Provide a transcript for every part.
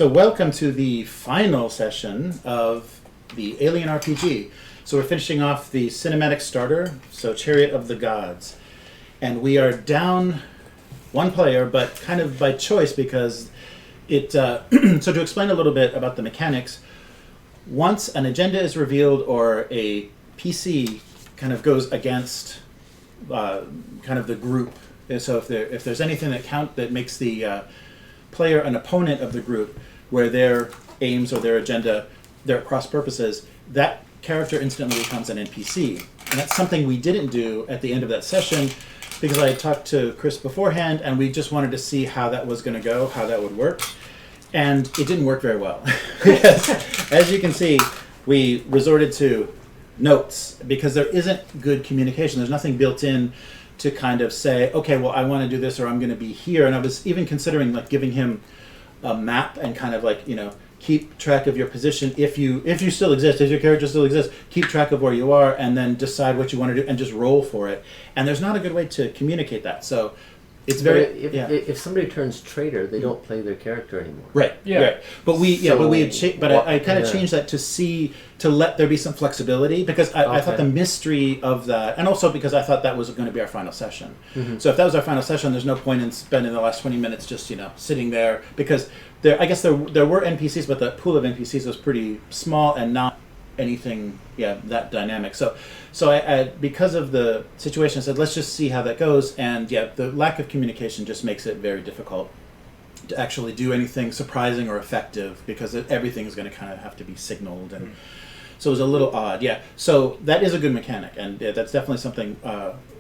So welcome to the final session of the Alien RPG. So we're finishing off the cinematic starter, so Chariot of the Gods. And we are down one player, but kind of by choice because it... so to explain a little bit about the mechanics, once an agenda is revealed or a PC kind of goes against kind of the group, so if there's anything that makes the player an opponent of the group, where their aims or their agenda, their cross purposes, that character instantly becomes an NPC. And that's something we didn't do at the end of that session because I had talked to Chris beforehand and we just wanted to see how that was going to go, how that would work. And it didn't work very well. As you can see, we resorted to notes because there isn't good communication. There's nothing built in to kind of say, okay, well, I want to do this or I'm going to be here. And I was even considering like giving him a map and kind of like, keep track of your position if you still exist, if your character still exists, keep track of where you are and then decide what you want to do and just roll for it. And there's not a good way to communicate that. So it's very if somebody turns traitor, they don't play their character anymore. Right. Yeah. Right. But I kind of changed that to let there be some flexibility because I thought the mystery of that, and also because I thought that was going to be our final session. Mm-hmm. So if that was our final session, there's no point in spending the last 20 minutes just sitting there because I guess there were NPCs, but the pool of NPCs was pretty small and not anything that dynamic. So I because of the situation, I said let's just see how that goes. And the lack of communication just makes it very difficult to actually do anything surprising or effective because everything is going to kind of have to be signaled, and so it was a little odd. So that is a good mechanic, and that's definitely something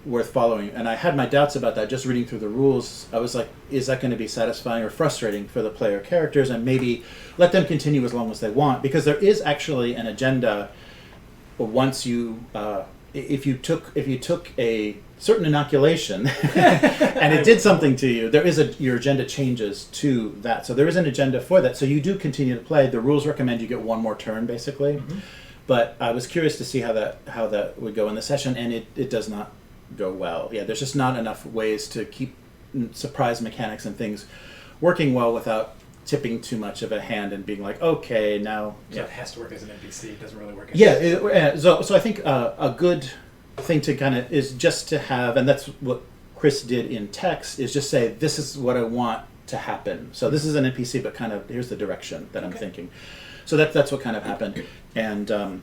worth following. And I had my doubts about that just reading through the rules. I was like, is that going to be satisfying or frustrating for the player characters, and maybe let them continue as long as they want, because there is actually an agenda once you if you took a certain inoculation and it did something to you, your agenda changes to that. So there is an agenda for that. So you do continue to play. The rules recommend you get one more turn basically. Mm-hmm. But I was curious to see how that would go in the session, and it does not go well. There's just not enough ways to keep surprise mechanics and things working well without tipping too much of a hand and being like, okay, now... So it has to work as an NPC. It doesn't really work as... So I think a good thing to kind of is just to have, and that's what Chris did in text, is just say, this is what I want to happen. So this is an NPC, but kind of here's the direction that I'm thinking. So that's what kind of happened. And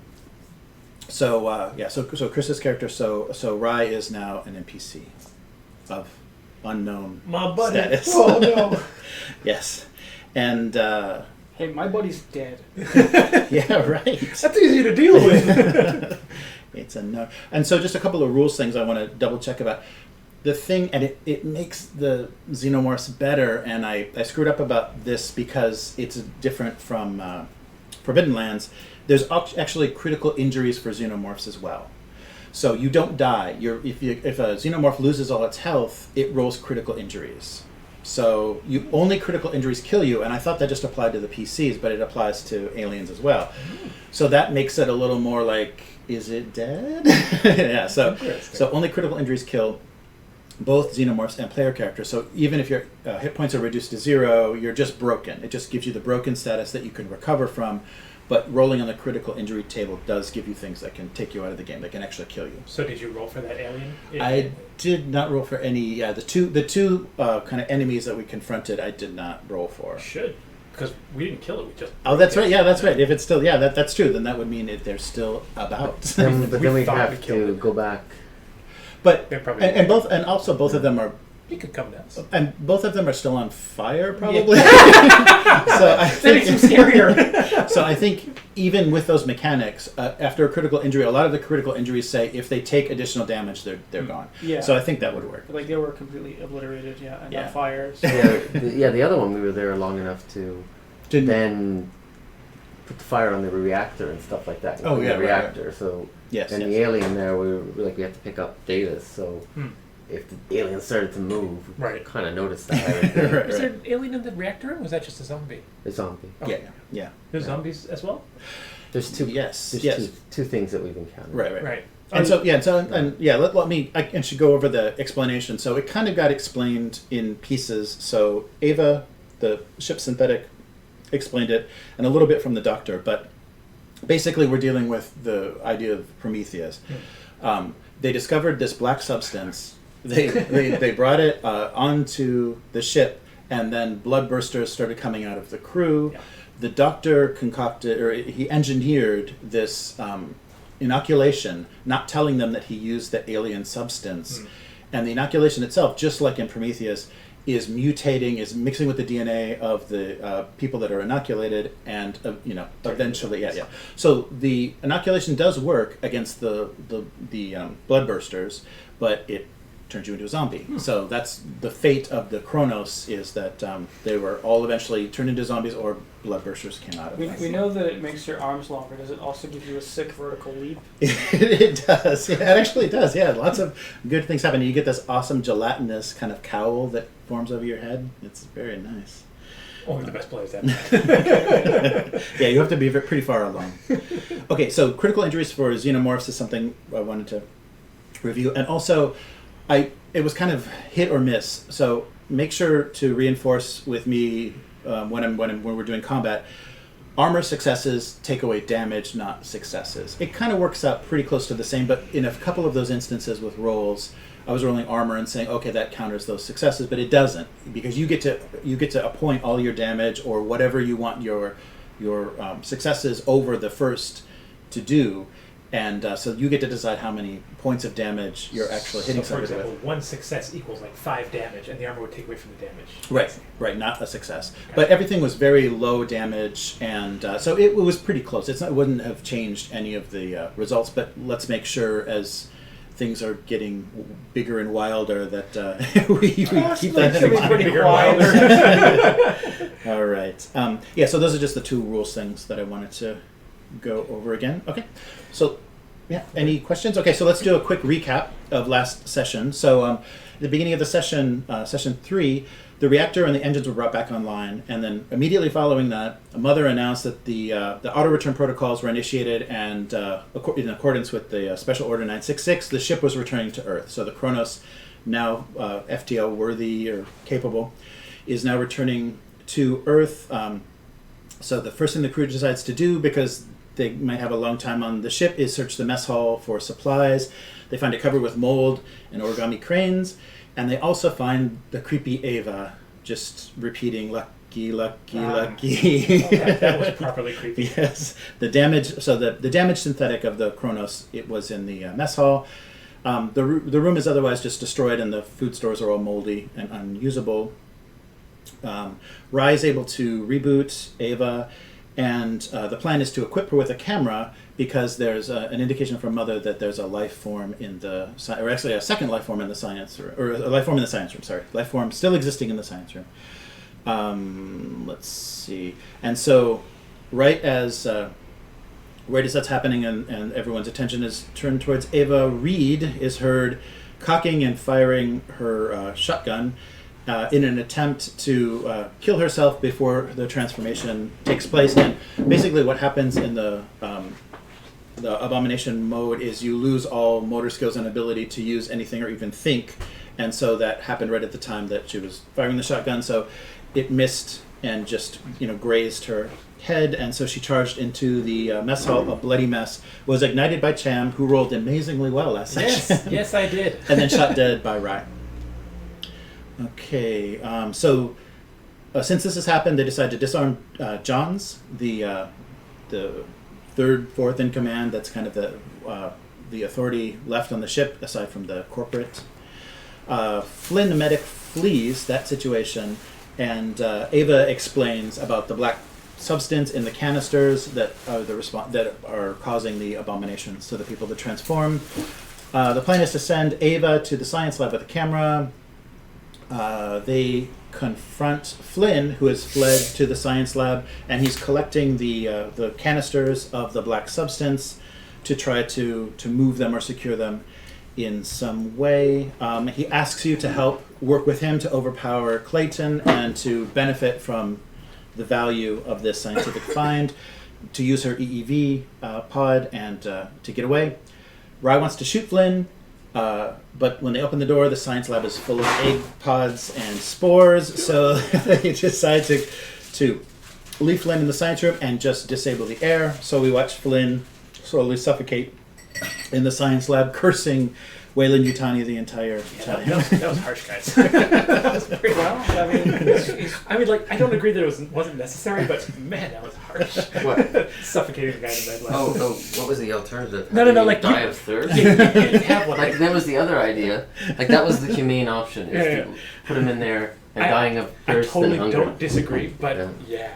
so Chris's character, so Rai is now an NPC of unknown my buddy status. Oh no. Yes. And hey, my buddy's dead. yeah, right. That's easy to deal with. It's a no. And so just a couple of rules things I want to double check about. The thing, and it makes the xenomorphs better, and I screwed up about this because it's different from Forbidden Lands. There's actually critical injuries for xenomorphs as well. So you don't die. If a xenomorph loses all its health, it rolls critical injuries. So only critical injuries kill you, and I thought that just applied to the PCs, but it applies to aliens as well. So that makes it a little more like, is it dead? Yeah. So only critical injuries kill both xenomorphs and player characters. So even if your hit points are reduced to 0, you're just broken. It just gives you the broken status that you can recover from. But rolling on the critical injury table does give you things that can take you out of the game, that can actually kill you. So did you roll for that alien? I did not roll for any. Yeah, the two kind of enemies that we confronted, I did not roll for. You should, because we didn't kill it. We just. Oh, that's right. Yeah, that's right. If it's still, that's true. Then that would mean they're still about. But then we have to go back. But and also both of them are. You could come down. And both of them are still on fire, probably. Yeah. So I think that makes them scarier. So I think even with those mechanics, after a critical injury, a lot of the critical injuries say if they take additional damage, they're gone. Yeah. So I think that would work. Like they were completely obliterated. And on fire. So. The other one we were there long enough to then put the fire on the reactor and stuff like that. Oh yeah, the reactor. Right. So yes. And the alien there, we had to pick up data. So. If the alien started to move, we kind of noticed that. Right. Was there an alien in the reactor, or was that just a zombie? A zombie. Oh. Yeah. There's zombies as well? There's two. Yes. Two things that we've encountered. Right. And I should go over the explanation. So it kind of got explained in pieces. So Ava, the ship synthetic, explained it, and a little bit from the doctor. But basically, we're dealing with the idea of Prometheus. They discovered this black substance. They brought it onto the ship, and then bloodbursters started coming out of the crew. Yeah. The doctor he engineered this inoculation, not telling them that he used the alien substance. And the inoculation itself, just like in Prometheus, is mutating, is mixing with the DNA of the people that are inoculated, and eventually, So the inoculation does work against the bloodbursters, but it turns you into a zombie. So that's the fate of the Kronos, is that they were all eventually turned into zombies, or bloodbursters came out of them. We know that it makes your arms longer. Does it also give you a sick vertical leap? It does. Yeah, it actually does. Yeah, lots of good things happen. You get this awesome gelatinous kind of cowl that forms over your head. It's very nice. Only the best players have that. Yeah, you have to be pretty far along. Okay, so critical injuries for xenomorphs is something I wanted to review, and also it was kind of hit or miss. So make sure to reinforce with me when we're doing combat. Armor successes take away damage, not successes. It kind of works out pretty close to the same, but in a couple of those instances with rolls, I was rolling armor and saying, okay, that counters those successes, but it doesn't, because you get to appoint all your damage or whatever you want your successes over the first to do. And so you get to decide how many points of damage you're actually hitting somebody with. For example, one success equals like 5 damage, and the armor would take away from the damage. Right, not a success. Okay. But everything was very low damage, and so it was pretty close. It wouldn't have changed any of the results, but let's make sure as things are getting bigger and wilder that we keep that in mind. Pretty bigger and wilder. All right. So those are just the 2 rules things that I wanted to go over again. Okay. So, any questions? Okay, so let's do a quick recap of last session. So, at the beginning of the session, session 3, the reactor and the engines were brought back online, and then immediately following that, Mother announced that the auto return protocols were initiated, and in accordance with the Special Order 966, the ship was returning to Earth. So the Kronos, now FTL worthy or capable, is now returning to Earth. So the first thing the crew decides to do, because they might have a long time on the ship, is search the mess hall for supplies. They find it covered with mold and origami cranes, and they also find the creepy Ava just repeating "lucky, lucky, lucky." That was properly creepy. Yes, the damage. So the damaged synthetic of the Kronos, it was in the mess hall. The room is otherwise just destroyed, and the food stores are all moldy and unusable. Rai is able to reboot Ava, and the plan is to equip her with a camera, because there's an indication from Mother that there's a life form in the, or actually a second life form in the science room, or a life form in the science room, sorry. Life form still existing in the science room. Let's see. And so right as that's happening and everyone's attention is turned towards Ava, Reed is heard cocking and firing her shotgun in an attempt to kill herself before the transformation takes place. And basically what happens in the abomination mode is you lose all motor skills and ability to use anything or even think. And so that happened right at the time that she was firing the shotgun. So it missed and just grazed her head. And so she charged into the mess hall. A bloody mess was ignited by Cham, who rolled amazingly well last session. Yes, I did. And then shot dead by Rai. Okay, so since this has happened, they decide to disarm Johns, the third, fourth in command. That's kind of the authority left on the ship, aside from the corporate. Flynn, the medic, flees that situation, and Ava explains about the black substance in the canisters that are that are causing the abominations to the people that transform. The plan is to send Ava to the science lab with a camera. They confront Flynn, who has fled to the science lab, and he's collecting the canisters of the black substance to try to move them or secure them in some way. He asks you to help work with him to overpower Clayton and to benefit from the value of this scientific find, to use her EEV pod and to get away. Rai wants to shoot Flynn, but when they open the door, the science lab is full of egg pods and spores, so they decide to leave Flynn in the science room and just disable the air. So we watch Flynn slowly suffocate in the science lab, cursing Wayland Yutani the entire time. That was harsh, guys. That was pretty Well, I mean, I mean, like, I don't agree that it wasn't necessary, but man, that was harsh. What? Suffocating the guy in the bed. Oh, what was the alternative? No, Having like, him die of thirst? You have one. Like, that was the other idea. Like, that was the humane option, is Yeah. to put him in there and I- dying of I thirst totally and hunger. don't disagree, but yeah.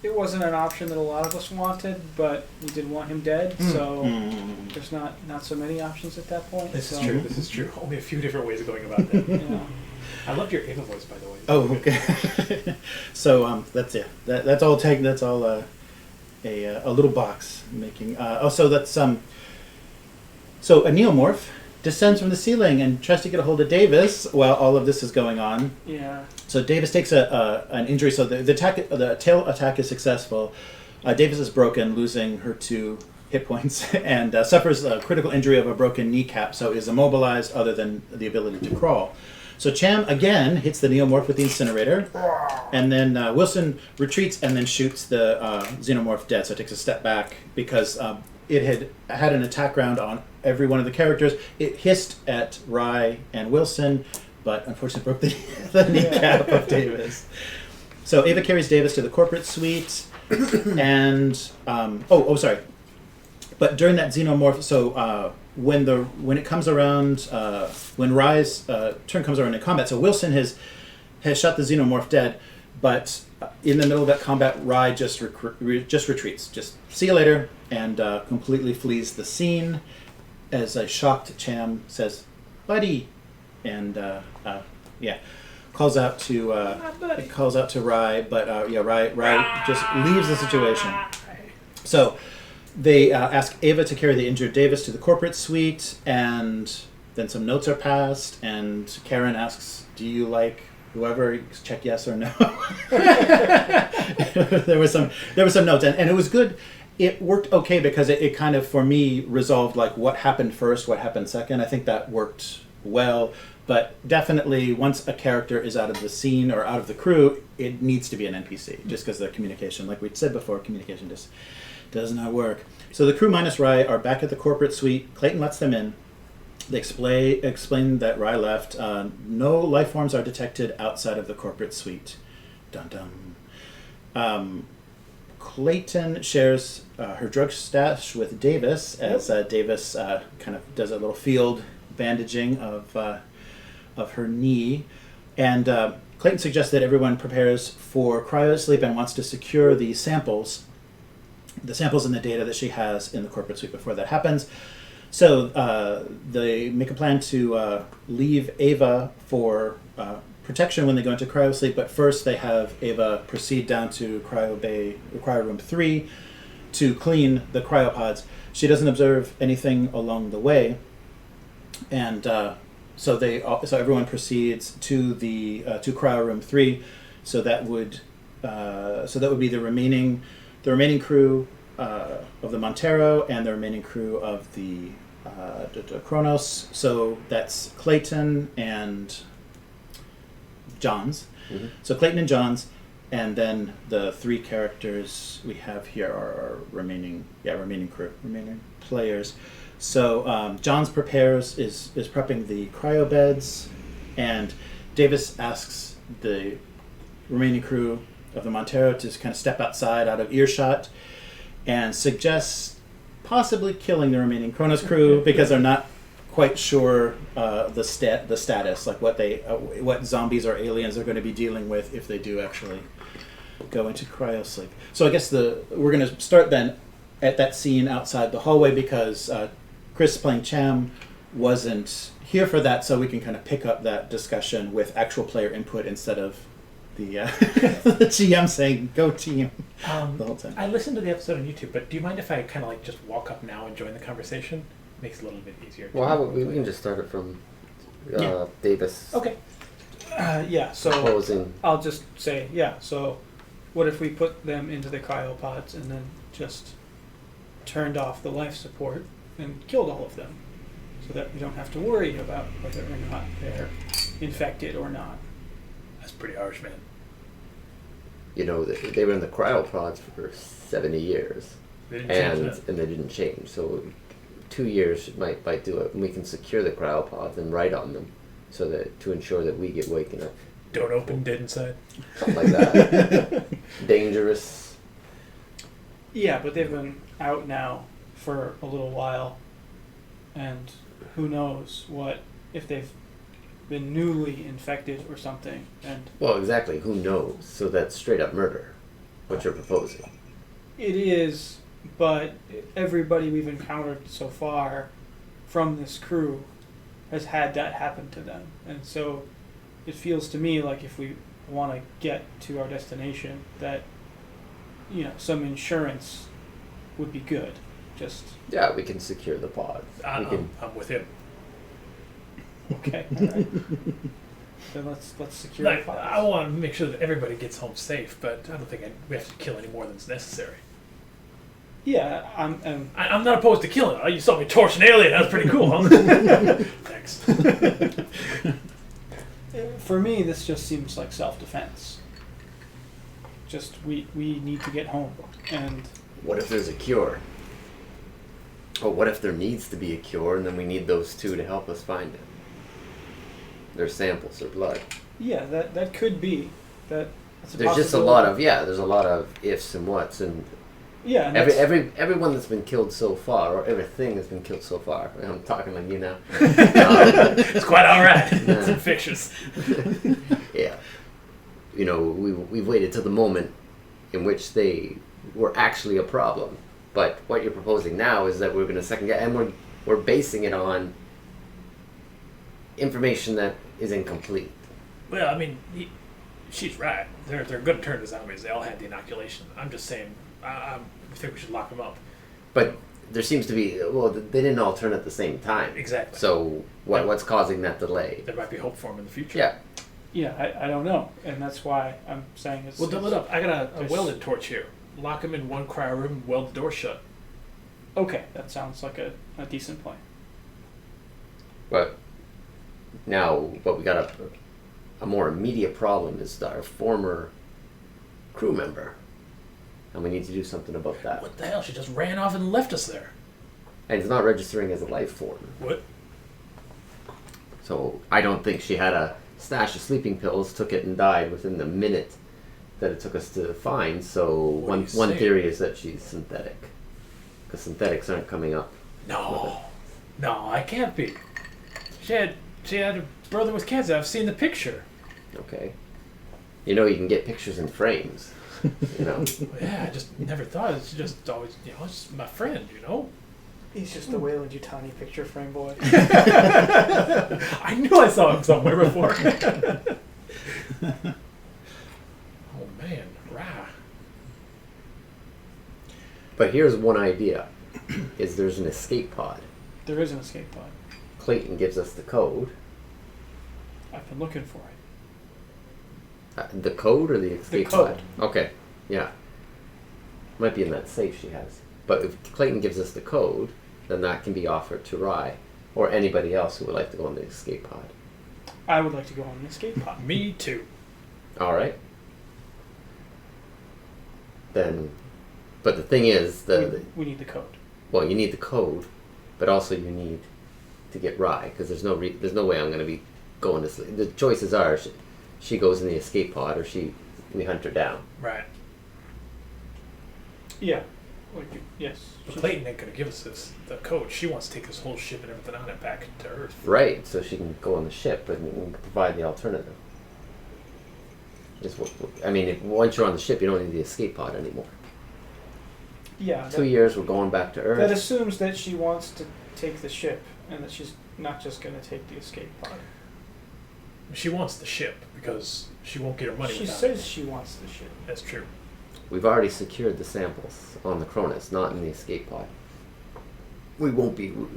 it wasn't an option that a lot of us wanted, but we did want him dead, so there's not so many options at that point. This so, is true. This is true. Only a few different ways of going about that. Yeah. I loved your Ava voice, by the way. Oh, okay. So that's it. That's all. That's all. A little box making. So that's So a neomorph descends from the ceiling and tries to get a hold of Davis while all of this is going on. Yeah. So Davis takes an injury. So the tail attack is successful. Davis is broken, losing her 2 hit points, and suffers a critical injury of a broken kneecap. So is immobilized, other than the ability to crawl. So Cham again hits the neomorph with the incinerator, and then Wilson retreats and then shoots the xenomorph dead. So it takes a step back because it had an attack round on every one of the characters. It hissed at Rye and Wilson, but unfortunately broke the kneecap of Davis. So Ava carries Davis to the corporate suite, and sorry. But during that xenomorph, so when it comes around, when Rye's turn comes around in combat, so Wilson has shot the xenomorph dead, but in the middle of that combat, Rye just retreats, just see you later, and completely flees the scene. As a shocked Cham says, "Buddy," and calls out to Rye, but Rye just leaves the situation. So they ask Ava to carry the injured Davis to the corporate suite, and then some notes are passed, and Karen asks, "Do you like whoever?" Check yes or no. There was some notes, and it was good. It worked okay because it kind of, for me, resolved like what happened first, what happened second. I think that worked well. But definitely, once a character is out of the scene or out of the crew, it needs to be an NPC, just because the communication, like we said before, communication just does not work. So the crew minus Rye are back at the corporate suite. Clayton lets them in. They explain that Rye left. No life forms are detected outside of the corporate suite. Dun dun. Clayton shares her drug stash with Davis as Davis kind of does a little field bandaging of her knee, and Clayton suggests that everyone prepares for cryo sleep and wants to secure the samples and the data that she has in the corporate suite before that happens. So they make a plan to leave Ava for protection when they go into cryo sleep, but first they have Ava proceed down to cryo room 3 to clean the cryopods. She doesn't observe anything along the way, and so everyone proceeds to the to cryo room 3. So that would be the remaining crew of the Montero and the remaining crew of the Kronos. So that's Clayton and Johns. Mm-hmm. So Clayton and Johns, and then the 3 characters we have here are our remaining players. So Johns is prepping the cryo beds, and Davis asks the remaining crew of the Montero to just kind of step outside, out of earshot, and suggests possibly killing the remaining Kronos crew because they're not quite sure the status, like what zombies or aliens are going to be dealing with if they do actually go into cryo sleep. So I guess we're going to start then at that scene outside the hallway because Chris playing Cham wasn't here for that, so we can kind of pick up that discussion with actual player input instead of the the GM saying "Go team" the whole time. I listened to the episode on YouTube, but do you mind if I kind of like just walk up now and join the conversation? Makes it a little bit easier. Well, how about we can just start it from Davis. Okay. So Proposing. I'll just say, so what if we put them into the cryopods and then just turned off the life support and killed all of them so that we don't have to worry about whether or not they're infected or not? That's pretty harsh, man. you know, they were in the cryopods for 70 years. They didn't change that. And they didn't change. So 2 years might do it. And we can secure the cryopods and write on them so that to ensure that we get waken up. Don't open, dead inside. Something like that. Dangerous. Yeah, but they've been out now for a little while, and who knows what if they've been newly infected or something. And Well, exactly. Who knows? So that's straight up murder. What you're proposing. it is, but everybody we've encountered so far from this crew has had that happen to them, and so it feels to me like if we want to get to our destination, that some insurance would be good. Just Yeah, we can secure the pods. We can. I'm with him. okay. All right. Then let's secure the pods. I want to make sure that everybody gets home safe, but I don't think we have to kill any more than is necessary. Yeah, I'm not opposed to killing. You saw me torch an alien. That was pretty cool, huh? Thanks. for me, this just seems like self-defense. Just we need to get home, and What if there's a cure? Or what if there needs to be a cure, and then we need those two to help us find it? Their samples or blood. yeah, that could be that. That's a There's just a lot of there's a lot of ifs and whats, and yeah. And everyone that's been killed so far, or everything that's been killed so far. I'm talking like you now. It's quite all right. It's infectious. Yeah, you know, we've waited till the moment in which they were actually a problem. But what you're proposing now is that we're going to second guess, and we're basing it on information that is incomplete. Well, I mean, she's right. They're going to turn to zombies. They all had the inoculation. I'm just saying, I think we should lock them up. But there seems to be, well, they didn't all turn at the same time. Exactly. So what's causing that delay? There might be hope for them in the future. Yeah. Yeah, I don't know, and that's why I'm saying it's. Well, double it up. I got a there's- welded torch here. Lock them in one cryo room, weld the door shut. Okay, that sounds like a decent plan. But we got a more immediate problem is our former crew member. And we need to do something about that. What the hell? She just ran off and left us there. And it's not registering as a life form. What? So I don't think she had a stash of sleeping pills, took it and died within the minute that it took us to find. So one theory is that she's synthetic. Because synthetics aren't coming up. No, I can't be. She had a brother with cancer. I've seen the picture. Okay. You know you can get pictures in frames. You know. Yeah, I just never thought. It's just always, it's my friend, He's just the Wayland Yutani picture frame boy. I knew I saw him somewhere before. Oh man, rah. But here's one idea: is there's an escape pod. There is an escape pod. Clayton gives us the code. I've been looking for it. The code or the escape code. pod? Okay, yeah. Might be in that safe she has. But if Clayton gives us the code, then that can be offered to Rye or anybody else who would like to go on the escape pod. I would like to go on the escape pod. Me too. All right. Then, but the thing is, we need the code. well, you need the code, but also you need to get Rye because there's no way I'm going to be going to sleep. The choices are she goes in the escape pod or we hunt her down. Right. Yeah. Yes. But Clayton ain't gonna give us the code. She wants to take this whole ship and everything on it back to Earth. Right, so she can go on the ship and provide the alternative. Once you're on the ship, you don't need the escape pod anymore. Yeah. 2 years, we're going back to Earth. That assumes that she wants to take the ship and that she's not just going to take the escape pod. She wants the ship because she won't get her money She without says it. she wants the ship. That's true. We've already secured the samples on the Cronus, not in the escape pod. We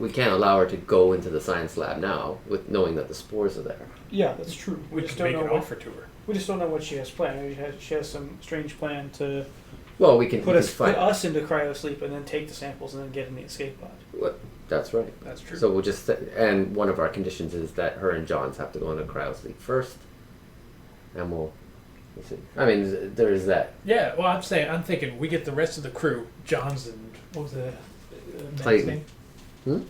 can't allow her to go into the science lab now with knowing that the spores are there. Yeah, that's true. We just can don't make know an offer to her. We just don't know what she has planned. Maybe she has some strange plan to Well, we can put find. us into cryosleep and then take the samples and then get in the escape pod. That's right. That's true. So we'll just and one of our conditions is that her and Johns have to go into cryosleep first, and we'll I mean, there's that. Yeah, well, I'm thinking we get the rest of the crew, Johns and, what was the man's Clayton. name?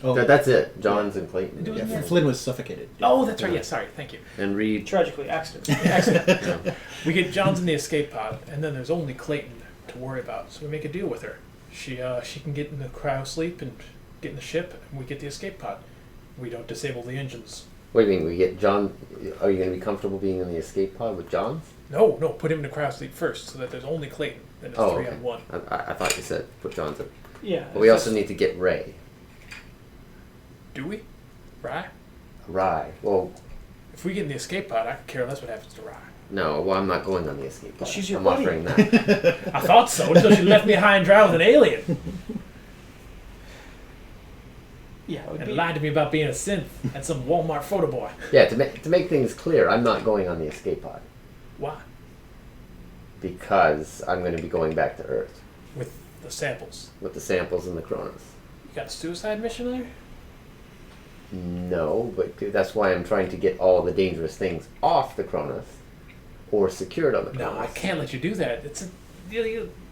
Oh. That's it. Johns and Clayton. Do it Yeah, again. Flynn was suffocated. Oh, that's right, yeah, sorry, thank you. And Reed. Tragically, accident. Accident. We get Johns in the escape pod, and then there's only Clayton to worry about, so we make a deal with her. She can get in the cryo sleep and get in the ship, and we get the escape pod. We don't disable the engines. What do you mean? We get John? Are you going to be comfortable being in the escape pod with Johns? No, put him in the cryo sleep first, so that there's only Clayton. Then it's 3 on 1. I thought you said put Johns in. Yeah. But we also need to get Ray. Do we? Rye? Rye. Well, If we get in the escape pod, I could care less what happens to Rye. no. Well, I'm not going on the escape pod. She's your I'm buddy. offering that. I thought so, until she left me high and dry with an alien. Yeah, it would And be. lied to me about being a synth and some Walmart photo boy. Yeah. To make things clear, I'm not going on the escape pod Why? because I'm going to be going back to Earth With the samples. with the samples and the Kronos. You got a suicide mission there? No, but that's why I'm trying to get all the dangerous things off the Kronos or secured on the Kronos. No, I can't let you do that.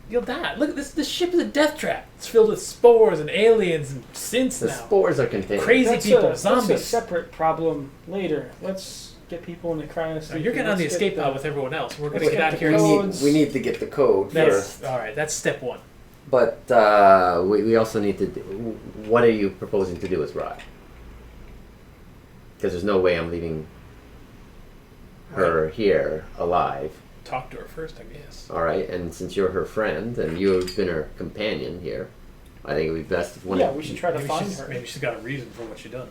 You'll die. Look at this. This ship is a death trap. It's filled with spores and aliens and synths The now. spores are contained. Crazy That's people, That's a zombies. separate problem later. Let's get people in the cryo Now, sleep. you're getting on the Let's escape get pod with everyone else. We're going to let's get get out of the here. codes. We need to get the code That's first. all right. That's step 1. But we also need to. What are you proposing to do with Rye? Because there's no way I'm leaving her here alive. Talk to her first, I guess. All right, and since you're her friend and you've been her companion here, I think it would be best if one Yeah, of we should try to find her. Maybe she's got a reason for what she done.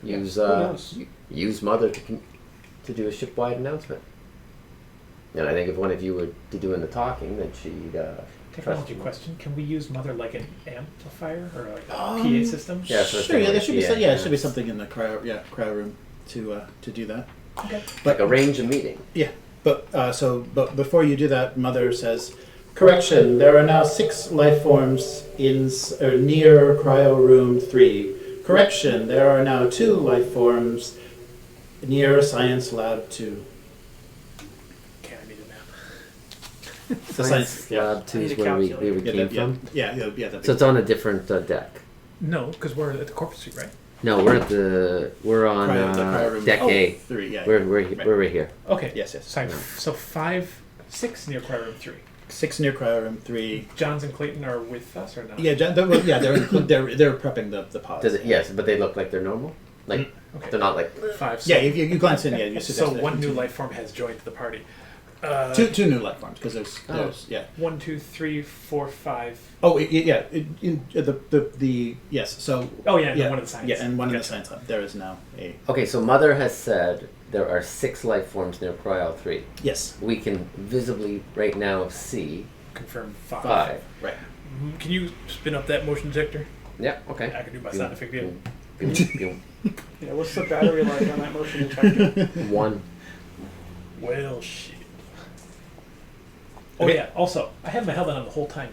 use Who knows? use Mother to do a shipwide announcement. And I think if one of you were to doing the talking, then she'd Technology question: can we use Mother like an amplifier or like a PA system? Yeah, so Sure. Yeah, there should be. Yeah, Some, yeah. there should be something in the cryo room to do that. Okay. like arrange a meeting. Yeah, but before you do that, Mother says, "Correction: there are now 6 life forms near cryo room 3. Correction: there are now 2 life forms near science lab 2." Okay, I need a map. The science, yeah, Lab 2 I is need a where we calculator. came from. yeah. That'd So be- it's on a different deck. No, because we're at the corporate suite, right? No, we're on the cryo room deck A. 3. Yeah, We're Right. right here. Okay. yes. Sorry. So 6 near cryo room 3. 6 near cryo room 3. Johns and Clayton are with us or not? Yeah, they're prepping the pods. Does it? Yes, but they look like they're normal. Like Okay. they're not like. 5. So, Yeah, if you glance in, yeah, you see so there's one new life form has joined the party. two new life forms because there's yeah. 1, 2, 3, 4, 5. Oh yeah, the yes. So Oh yeah, and one of the science. yeah, and one in the Gotcha. science lab. There is now a Okay, so Mother has said there are 6 life forms near Cryo 3. yes We can visibly right now see Confirm 5. 5. right. Can you spin up that motion detector? Yeah. Okay. I can do my sound effect deal. Yeah, what's the battery like on that motion detector? 1. Well, shit. Oh Okay. yeah. Also, I had my helmet on the whole time.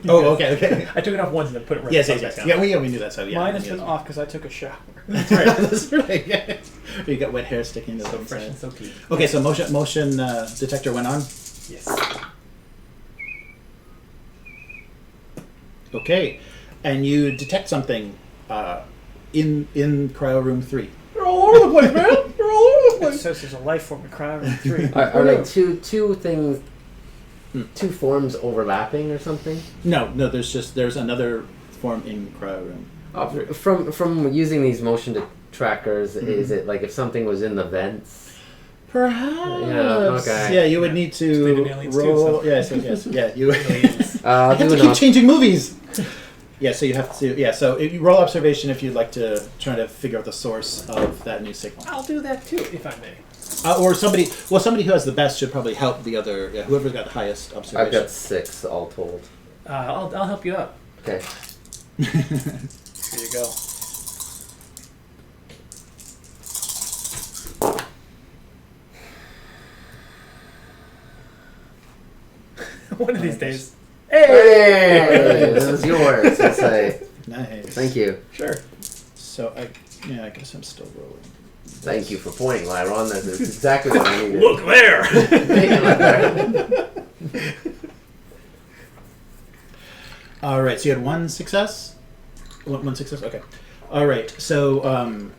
Oh okay. I took it off once and then put it right Yes, back yes. on. Yeah, we knew that. So yeah, Mine has yeah. been off because I took a shower. That's right. That's right. Yeah. You got wet hair sticking to So the fresh side. and so clean. Okay, so motion detector went on. Yes. Okay, and you detect something in cryo room 3. They're all over the place, man. They're all over the It says there's a life form in cryo room 3. Are like two things, 2 forms overlapping or something? No, there's another form in cryo room. From using these motion trackers, is it like if something was in the vents? Perhaps. Yeah, okay. Yeah, you would Yeah. need They did to aliens too, roll. so. Yes. Yeah, you. I'll I have do to keep changing movies. Yeah, so you have to. Yeah, so if you roll observation if you'd like to try to figure out the source of that new signal, I'll do that too, if I may. or somebody. Well, somebody who has the best should probably help the other. Yeah, whoever's got the highest observation. I've got 6 all told. I'll help you out. Okay. Here you go. One of these days. Hey, this is yours. I'll say Nice. thank you. Sure. So I guess I'm still rolling. Thank you for pointing, Lyron. That's exactly what I needed. Look there! All right, so you had one success? One success? Okay. All right, so,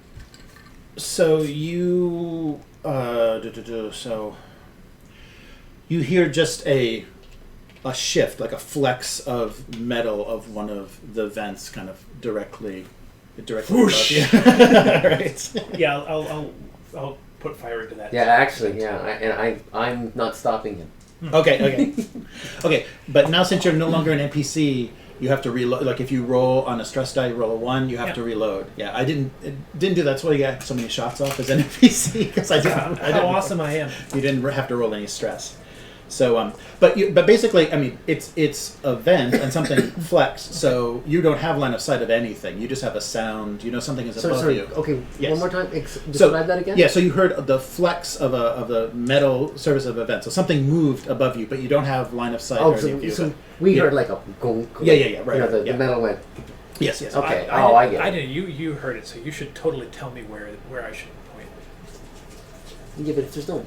so you, so you hear just a shift, like a flex of metal of one of the vents kind of directly above you. Right. Yeah, I'll put fire into that. Yeah, actually, yeah. I'm not stopping him. Okay. But now since you're no longer an NPC, you have to reload. Like if you roll on a stress die, you roll a 1, you have to reload. Yeah, I didn't do that. That's why you got so many shots off as an NPC because I didn't. How awesome I am! You didn't have to roll any stress. So, but basically, I mean, it's a vent and something flex. So you don't have line of sight of anything. You just have a sound. You know something is above you. Okay, yes. One more time. Describe that again. Yeah. So you heard the flex of the metal surface of a vent. So something moved above you, but you don't have line of sight. Oh, or any view. so we heard like a gong. Yeah. Right. You know, the metal went. Yes. Okay. I get it. I didn't. You heard it, so you should totally tell me where I should point. Yeah, but there's no.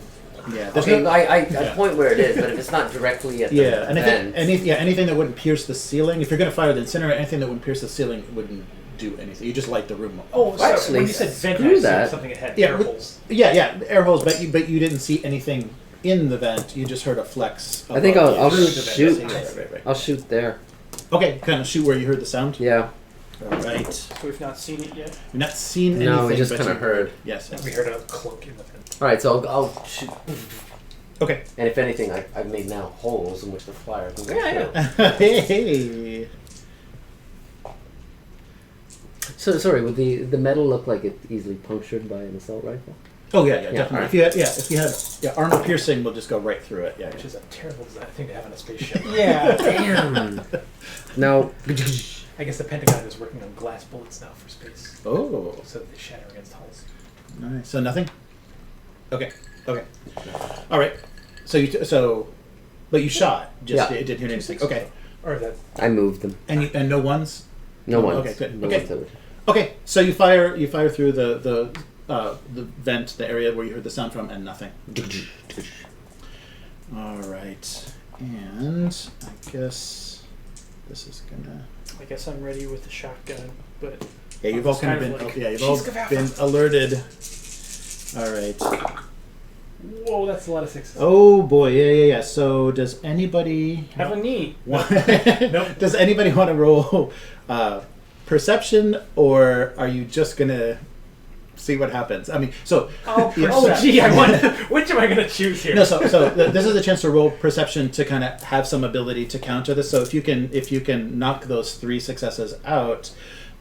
Yeah. Okay, No, I point where it is, but if it's not directly at the and vent, anything that wouldn't pierce the ceiling. If you're going to fire the incinerator, anything that wouldn't pierce the ceiling wouldn't do anything. You just light the room up. Oh, so actually, when you said vent, screw I assumed that. something that had Yeah, air but- holes. Yeah, air holes, but you didn't see anything in the vent. You just heard a flex. I think above I'll you. shoot. Right. I'll shoot there. Okay, kind of shoot where you heard the sound. Yeah. All right. So we've not seen it yet. You've not seen anything. No, we just but kind of you heard. Yes. We heard a clunk in the vent. All right, so I'll shoot. Okay. And if anything, I've made now holes in which the fire can go through. Hey. So sorry, would the metal look like it's easily punctured by an assault rifle? Oh yeah, definitely. alright. If you had armor piercing, we'll just go right through it. Yeah. Which is a terrible thing to have on a spaceship. Yeah. Damn. No. I guess the Pentagon is working on glass bullets now for space, Oh. so that they shatter against hulls. Nice. So nothing. Okay. All right. But you shot. Just Yeah. it didn't hit anything. Okay. Or that. I moved them. And no ones. No one. Okay, good. No Okay. one's ever. Okay. So you fire through the vent, the area where you heard the sound from, and nothing. All right. And I guess this is gonna. I guess I'm ready with the shotgun, but Yeah, you've all It's kind of kind been. of like, You've all "She's gonna been alerted. All right. Whoa, that's a lot of sixes. Oh boy, yeah. So does anybody have a knee. want? Nope. Does anybody want to roll perception, or are you just gonna see what happens? I mean, so Oh, yeah, Oh, so- gee, I wonder which am I going to choose here? No, so this is a chance to roll perception to kind of have some ability to counter this. So if you can knock those 3 successes out,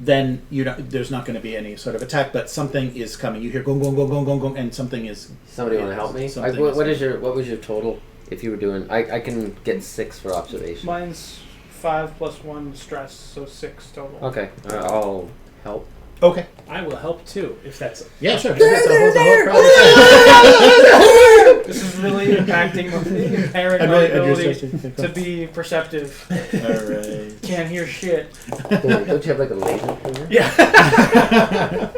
then there's not going to be any sort of attack, but something is coming. You hear gong gong gong gong gong gong, and something is. Somebody want to help me? Something What was your total? If you were doing, I can get 6 for observation. Mine's 5 plus 1 stress, so 6 total. Okay, I'll help. Okay. I will help too, if that's. Yeah, sure. This is really impacting impairing my ability to be perceptive. All right. Can't hear shit. Don't you have like a laser pointer? Yeah.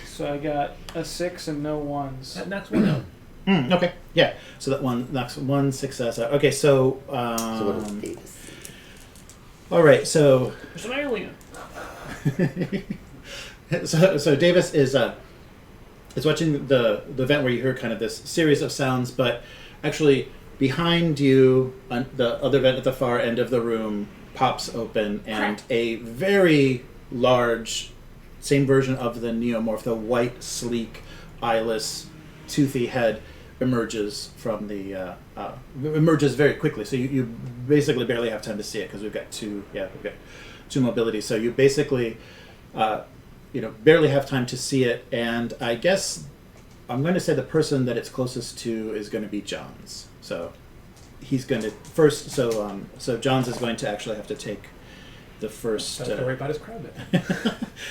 So I got a 6 and no 1s. That knocks one out. Okay. Yeah. So that one knocks 1 success out. Okay. So. So what is Davis? All right. So. There's an alien. So Davis is watching the vent where you hear kind of this series of sounds, but actually behind you, the other vent at the far end of the room pops open, and a very large, same version of the neomorph, the white, sleek, eyeless, toothy head emerges from the emerges very quickly. So you basically barely have time to see it because we've got two mobilities. So you basically barely have time to see it, and I guess I'm going to say the person that it's closest to is going to be Johns. So he's going to first. So Johns is going to actually have to take the first. Don't have to worry about his crowd then.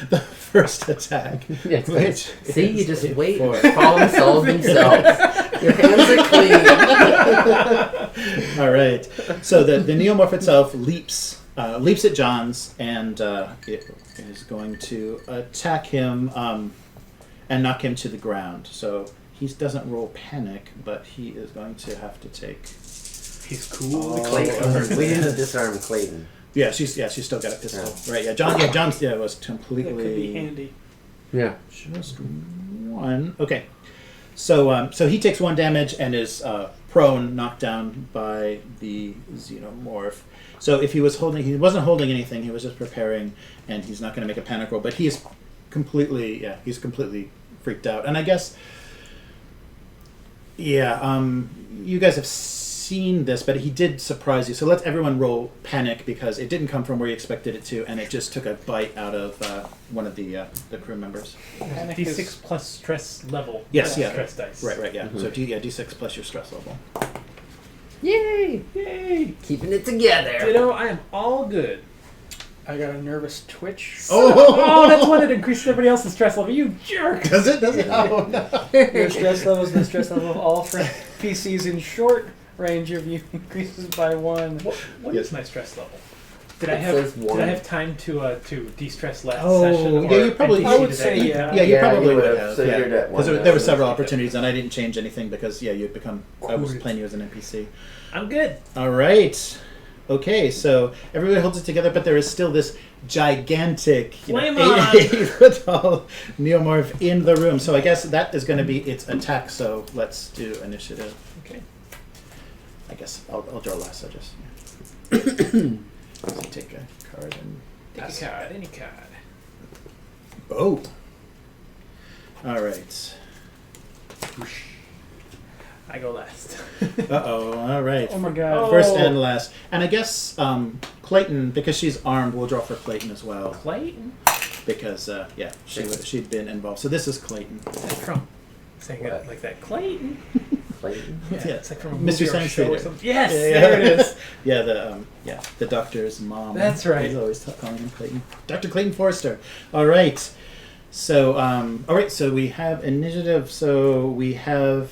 The first attack. Yeah, Which see, you is just a wait. 4. Problem solve themselves. Your hands are clean. All right. So the neomorph itself leaps at Johns, and it is going to attack him. And and knock him to the ground. So he doesn't roll panic, but he is going to have to take. He's cool. Clayton. We need to disarm Clayton. Yeah, she's still got a pistol. Yeah. Right? Yeah, John's was completely. That could be handy. Yeah. Just one. Okay. So he takes 1 damage and is prone, knocked down by the xenomorph. So if he wasn't holding anything. He was just preparing, and he's not going to make a panic roll. But he's completely freaked out. And I guess, you guys have seen this, but he did surprise you. So let everyone roll panic because it didn't come from where you expected it to, and it just took a bite out of one of the crew members. Panic D6 is- plus stress level. Yes, yeah. Stress dice. Right, yeah. So D6 plus your stress level. Yay! Yay! Keeping it together. I am all good. I got a nervous twitch. Oh, that's one that increases everybody else's stress level. You jerk! Does it? Oh, no. Your stress levels and the stress level of all PCs in short range of you increases by 1. What is my stress level? Did It I says one. have time to de-stress last Oh, session? yeah, you probably- I would say, yeah. Yeah, you Yeah, probably you would would've. have. So you're at one Because now. there were several opportunities, and I didn't change anything because you'd become. I was Cool. playing you as an NPC. I'm good. All right. Okay, so everybody holds it together, but there is still this gigantic, Flame on! 8-foot-tall neomorph in the room. So I guess that is going to be its attack. So let's do initiative. Okay. I guess I'll draw last. So just so take a card and Take a card, any card. oh. All right. I go last. Uh-oh. All right. Oh my god. First and last. And I guess Clayton, because she's armed, we'll draw for Clayton as well. Clayton? Because, she'd been involved. So this is Clayton. That's from saying it like that. Clayton? Clayton. Yeah. It's like from a Mystery movie or a Science show or Theater. something. Yes, Yeah, there it is. The doctor's mom. That's right. He's always calling him Clayton. Dr. Clayton Forrester. All right. So, so we have initiative. So we have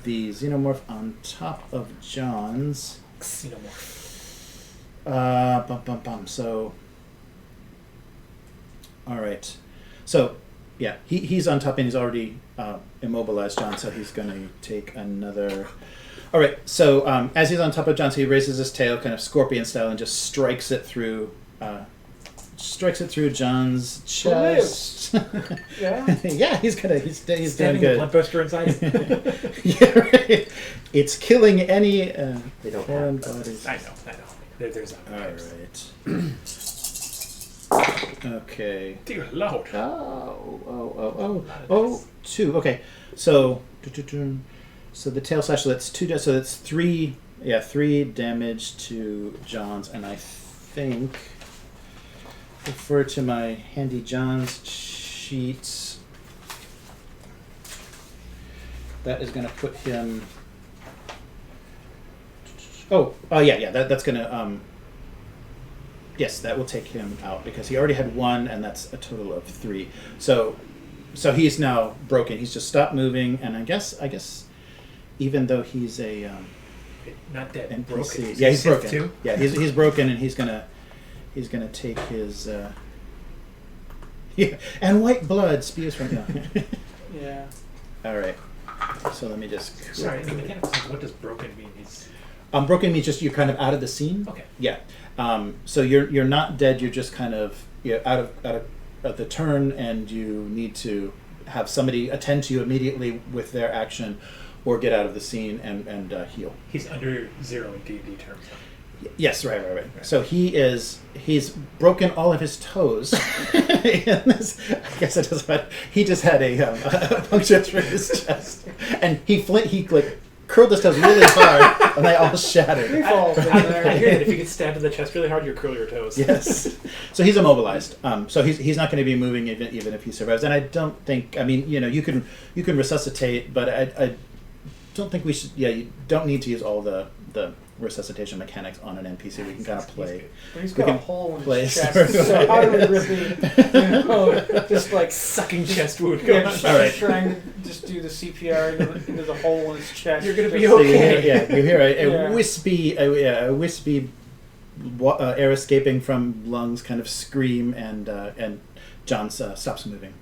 the xenomorph on top of John's. Xenomorph. So, all right. So, yeah, he's on top and he's already immobilized John, so he's going to take another. All right. So as he's on top of John, so he raises his tail, kind of scorpion style, and just strikes it through John's chest. Yeah. Yeah, he's doing Stabbing good. a bloodbuster inside him. Yeah, right. It's killing any They don't foreign have that. bodies. I know. There's All right. Okay. Dear Lord. Oh, 2. Okay. So the tail slash, so that's 2, so that's 3 damage to John's, and I think refer to my handy John's sheets. That is going to put him. That's going to. Yes, that will take him out because he already had 1, and that's a total of 3. So he's now broken. He's just stopped moving, and I guess, even though he's a Not dead. NPC, Broken. yeah, he's broken. Too? Yeah, he's broken, and he's gonna take his. Yeah, and white blood spews from him. Yeah. All right. So let me just. Sorry, in the mechanics, what does broken mean? Broken means just you're kind of out of the scene. Okay. Yeah. So you're not dead. You're just kind of out of the turn, and you need to have somebody attend to you immediately with their action, or get out of the scene and heal. He's under 0 in D&D terms. Yes, right. So he's broken all of his toes. I guess it doesn't matter. He just had a puncture through his chest, and he curled his toes really hard, and they all shattered. Free fall from I there. hear that if you get stabbed in the chest really hard, you curl your toes. Yes. So he's immobilized. So he's not going to be moving even if he survives. And I don't think. I mean, you can resuscitate, but I don't think we should. Yeah, you don't need to use all the resuscitation mechanics on an NPC. We can kind of play. But he's We got a can hole in play his chest, so how do we really, just like Sucking chest wound. yeah, Going just on. All right. trying to just do the CPR into the hole in his chest. You're gonna be Just- So you okay. hear a Yeah. wispy air escaping from lungs kind of scream, and John stops moving.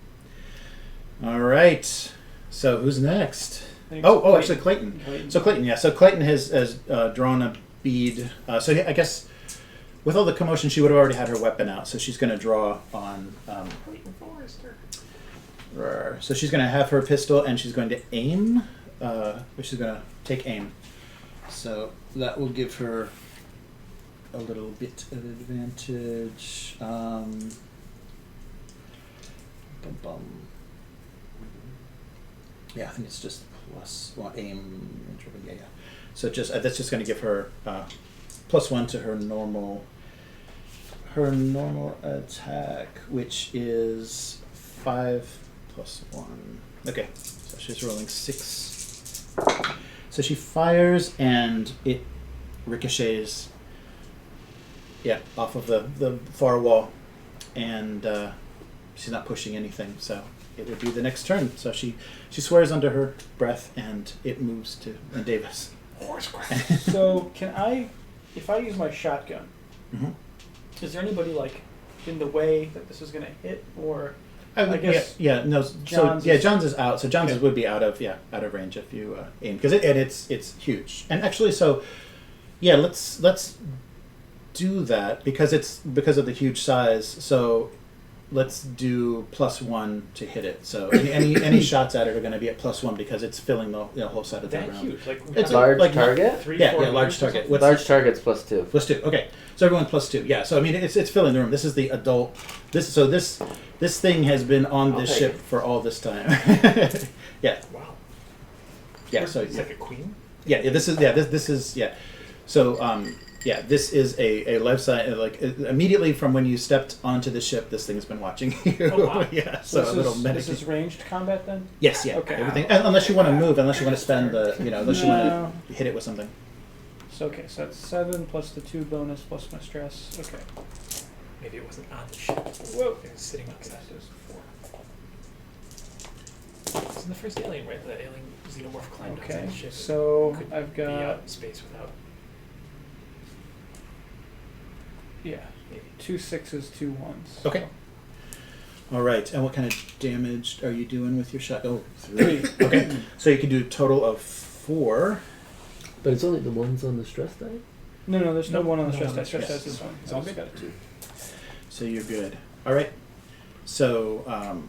All right. So who's next? Thanks, Oh, actually Clayton. Clayton. So Clayton, yeah. So Clayton has drawn a bead. So I guess with all the commotion, she would have already had her weapon out. So she's going to draw on. So she's going to have her pistol and she's going to aim. She's going to take aim. So that will give her a little bit of advantage. Yeah, I think it's just plus aim. Yeah. So that's just going to give her +1 to her normal attack, which is 5 + 1. Okay, so she's rolling 6. So she fires and it ricochets. Yeah, off of the far wall, and she's not pushing anything, so it would be the next turn. So she swears under her breath, and it moves to Davis. So can I, if I use my shotgun, Mm-hmm. is there anybody like in the way that this is going to hit, or I guess no. John's John's is out. So John's would be out of range if you aim, because it's huge. And actually, so yeah, let's do that because of the huge size. So let's do +1 to hit it. So any shots at it are going to be at +1 because it's filling the whole side of the That ground. huge, like It's Large target? 3, Yeah, 4 large meters or target. something? What's Large target's +2. +2. Okay, so everyone +2. Yeah. So I mean, it's filling the room. This is the adult. This thing has been on this I'll take ship it. for all this time. Yeah. Wow. Yeah. So It's like a queen. this is So yeah, this is a life size. Like immediately from when you stepped onto the ship, this thing's been watching you. Oh, wow. Yeah. So a little this is ranged combat then? Yes. Yeah. Okay. Everything. Unless you want to move. Unless you want to spend unless you want to hit it with something. So okay, so that's 7 plus the 2 bonus plus my stress. Okay. Maybe it wasn't on the ship. Whoa. It was sitting on the Okay, side. so it's 4. It's in the first Alien, right? The alien xenomorph climbed onto Okay, the ship. so Couldn't I've be out got in space without. 2 6s, 2 1s. Okay. All right. And what kind of damage are you doing with your shot? Oh, 3. Okay. So you can do a total of 4. But it's only the ones on the stress die? No, there's no No, one on the no stress on die. the Stress stress. dice this one. It's I all just good. got a 2. So you're good. All right. So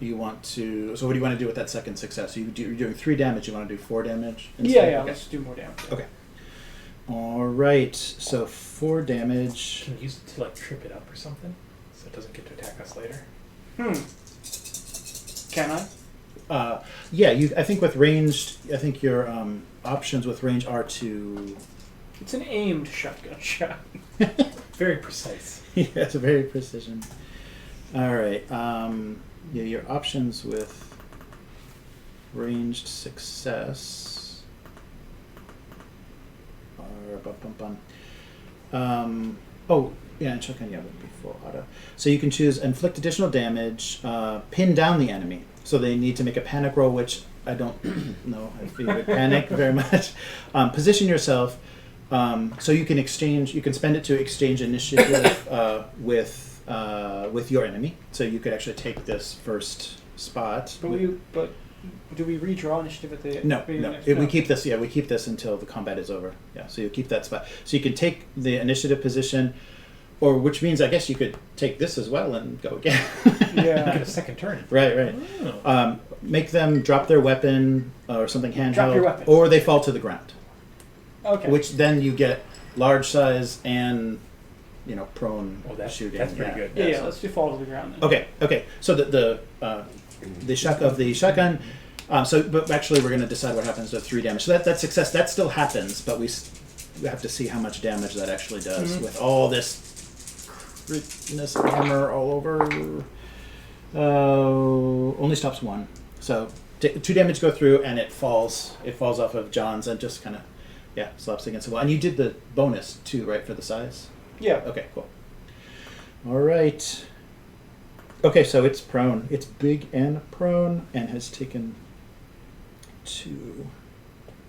you want to. So what do you want to do with that second success? You're doing 3 damage. You want to do 4 damage? instead? Yeah, Okay. let's do more damage. Okay. All right. So 4 damage. Can we use it to like trip it up or something, so it doesn't get to attack us later? Can I? Yeah. I think with ranged. I think your options with range are to. It's an aimed shotgun shot. Very precise. Yeah, it's a very precision. All right. Yeah, your options with ranged success are oh yeah, and shotgun would be full auto. So you can choose inflict additional damage, pin down the enemy. So they need to make a panic roll, which I don't know if you would panic very much. Position yourself. So you can exchange. You can spend it to exchange initiative with your enemy. So you could actually take this first spot. But do we redraw initiative at the No. beginning of We next- keep this. Yeah, we keep this until the combat is over. Yeah, so you keep that spot. So you can take the initiative position, or which means I guess you could take this as well and go again. Yeah. Get a second turn. Right. Oh. Make them drop their weapon or something handheld, Drop your weapon. or they fall to the ground. Okay. Which then you get large size and prone Oh, that's shooting. pretty good. Yeah, so- let's do fall to the ground then. Okay. So the shotgun. But actually, we're going to decide what happens to 3 damage. So that success that still happens, but we have to see how much damage that actually does with all this critness armor all over. Only stops 1. So 2 damage go through, and it falls. It falls off of John's and just kind of slaps against the wall. And you did the bonus too, right, for the size? Yeah. Okay, cool. All right. Okay, so it's prone. It's big and prone and has taken 2.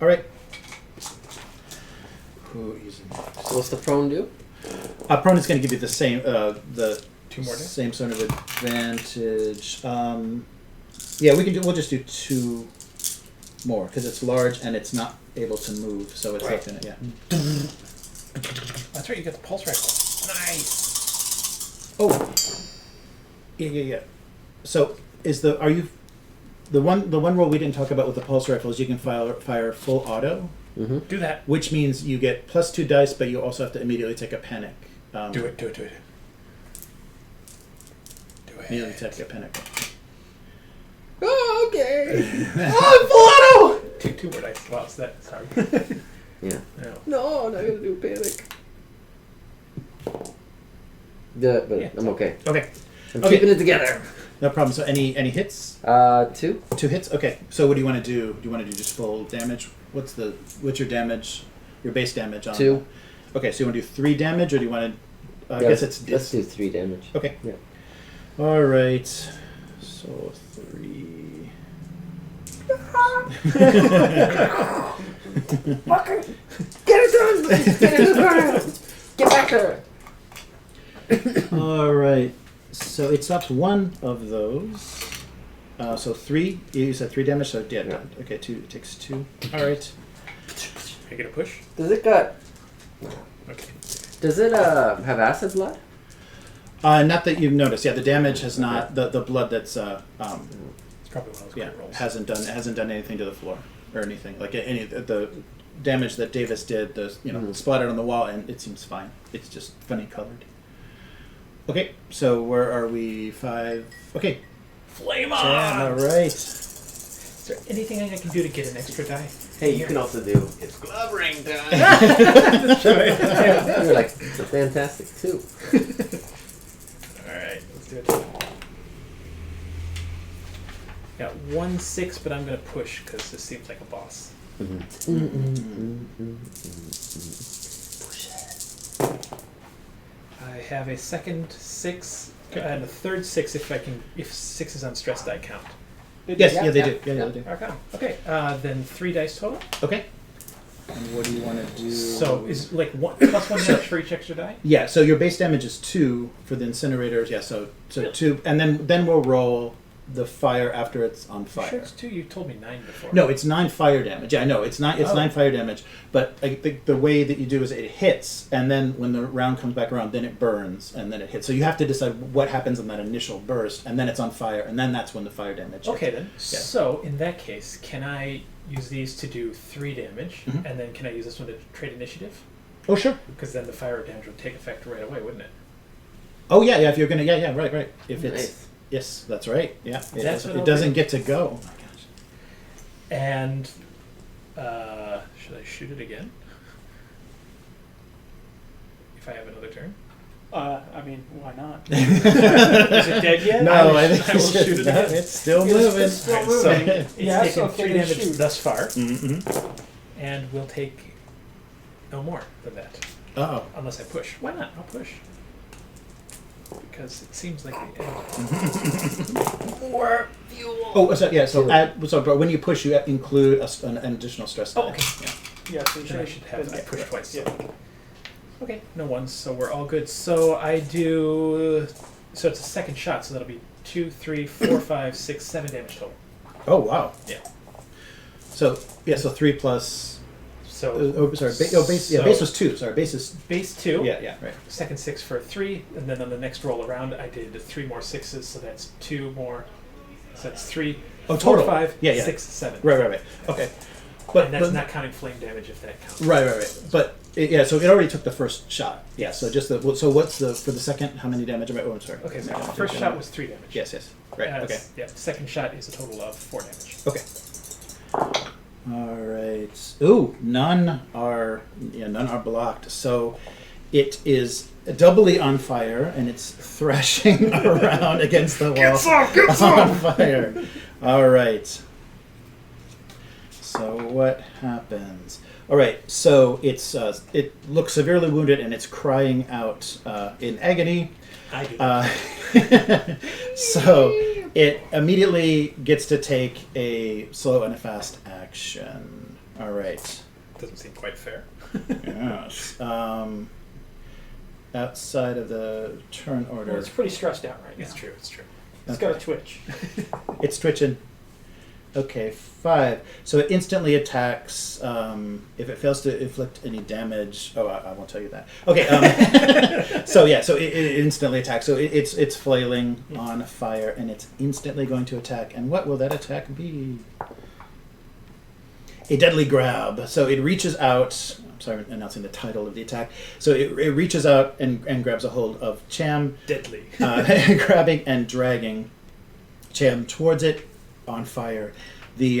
All right. Who is next? So what's the prone do? Prone is going to give you the same 2 more days. same sort of advantage. Yeah, we'll just do 2 more because it's large and it's not able to move, so it's not gonna. Yeah. That's right. You got the pulse rifle. Nice. Oh. Yeah. So are you the one roll we didn't talk about with the pulse rifle is you can fire full auto, Do that. which means you get +2 dice, but you also have to immediately take a panic. Do it. Immediately take a panic. Oh, okay. Oh, full auto! 2 more dice. Wow, so that's hard. Yeah. No. No, I'm not gonna do panic. But Yeah, I'm okay. Okay, I'm Okay. keeping it together. no problem. So any hits? 2. 2 hits. Okay. So what do you want to do? Do you want to do just full damage? What's your damage? Your base damage on 2. Okay, so you want to do 3 damage, or do you want to? I Yeah, guess let's do 3 damage. Okay. Yeah. All right. So 3. Fucker! Get it done! Get it done! Get back there! All right. So it stops one of those. So 3. You said 3 damage. So yeah. Okay. 2. It takes 2. All right. Make it a push. Does it got? Okay. Does it have acid blood? Not that you've noticed. Yeah, the damage has not. The blood that's It's probably one of those great rolls. hasn't done anything to the floor or anything like any of the damage that Davis did. The splattered on the wall, and it seems fine. It's just funny colored. Okay, so where are we? 5. Okay. Flame on! All right. Is there anything I can do to get an extra die? Hey, you can also do. It's glovering time. That's right. You're like it's a fantastic 2. Alright, let's do it. Got 1 6, but I'm going to push because this seems like a boss. I have a second 6 and a third 6 if 6 is on stress die count. Yes. Yeah, they do. Yeah, they do. Okay, then 3 dice total. Okay. And what do you want to do? So is like +1 damage for each extra die? Yeah. So your base damage is 2 for the incinerators. Yeah. So 2, and then we'll roll the fire after it's on fire. Sure, it's 2. You told me 9 before. No, it's 9 fire damage. Yeah, I know it's 9. It's 9 fire damage. But I think the way that you do is it hits, and then when the round comes back around, then it burns, and then it hits. So you have to decide what happens in that initial burst, and then it's on fire, and then that's when the fire damage. Okay hits. then. Yeah. So in that case, can I use these to do 3 damage, Mhm. and then can I use this one to trade initiative? Oh sure. Because then the fire damage would take effect right away, wouldn't it? Oh yeah. If you're gonna. Yeah. Right. If it's. Nice. Yes, that's right. Yeah. That's what It I'll doesn't do. get to go. Oh my gosh. And should I shoot it again? If I have another turn? I mean, why not? Is it dead yet? No, I think I will it's just shoot it not. again. It's still It's moving. still Alright, moving. so it's Yeah, taken so 3 then damage shoot. thus far, Mm-hmm. and we'll take no more than that. Oh. Unless I push. Why not? I'll push. Because it seems like the end. More fuel. Oh, so yeah. So Two. but when you push, you include an additional stress. Oh, die. okay. Yeah. Yeah, so you Then I should have. I yeah, push twice. Yeah. Okay, no ones, so we're all good. So I do. So it's a second shot, so that'll be 2, 3, 4, 5, 6, 7 damage total. Oh wow. Yeah. So 3 plus. So Base was 2. Sorry, base is. base 2. Yeah. Right. Second 6 for 3, and then on the next roll around, I did 3 more 6s, so that's 2 more. So that's 3. Oh, 4, total. 5, Yeah. 6, 7. Right. Okay. But And that's but, not counting flame damage if that counts. Right. But so it already took the first shot. Yeah. So just so what's for the second? How many damage? I'm sorry. Okay, so the first shot was 3 damage. Yes. Right. Okay. Yeah, second shot is a total of 4 damage. Okay. All right. Ooh, none are blocked. So it is doubly on fire, and it's thrashing around against the wall. Get some! On fire. All right. So what happens? All right. So it looks severely wounded, and it's crying out in agony. I do that. So it immediately gets to take a slow and a fast action. All right. Doesn't seem quite fair. Yes. Outside of the turn order. Well, it's pretty stressed out right now. It's true. It's got a twitch. It's twitching. Okay, 5. So it instantly attacks. If it fails to inflict any damage, I won't tell you that. Okay. So it instantly attacks. So it's flailing on fire, and it's instantly going to attack. And what will that attack be? A deadly grab. So it reaches out. I'm sorry, I'm announcing the title of the attack. So it reaches out and grabs a hold of Cham. Deadly. Grabbing and dragging Cham towards it on fire. The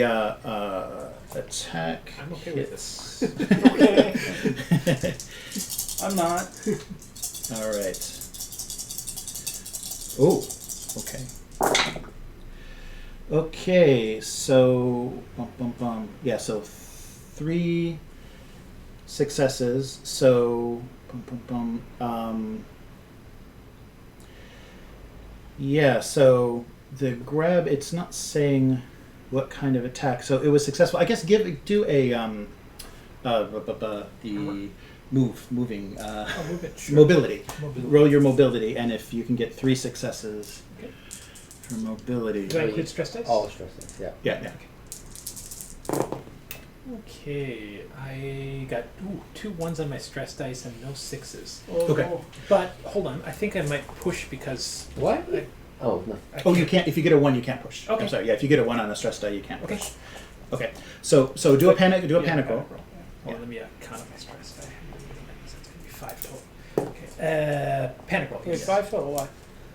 attack. I'm okay with this. Okay. I'm not. All right. Oh, okay. Okay, so yeah, so 3 successes. So yeah, so the grab. It's not saying what kind of attack. So it was successful. I guess do a the moving Sure. mobility. Roll your mobility, and if you can get 3 successes for mobility. Do I include stress dice? All stress dice, yeah. Yeah. Okay, I got 2 1s on my stress dice and no 6s. Okay. But hold on, I think I might push because What? Oh, no. Oh, you can't. If you get a 1, you can't push. Okay. I'm sorry. Yeah, if you get a 1 on a stress die, you can't Okay. push. Okay. So do a panic. Do a panic roll. Yeah, Yeah. let me count up my stress die. So it's going to be 5 total. Okay. Panic roll. Wait, Yes. 5 total,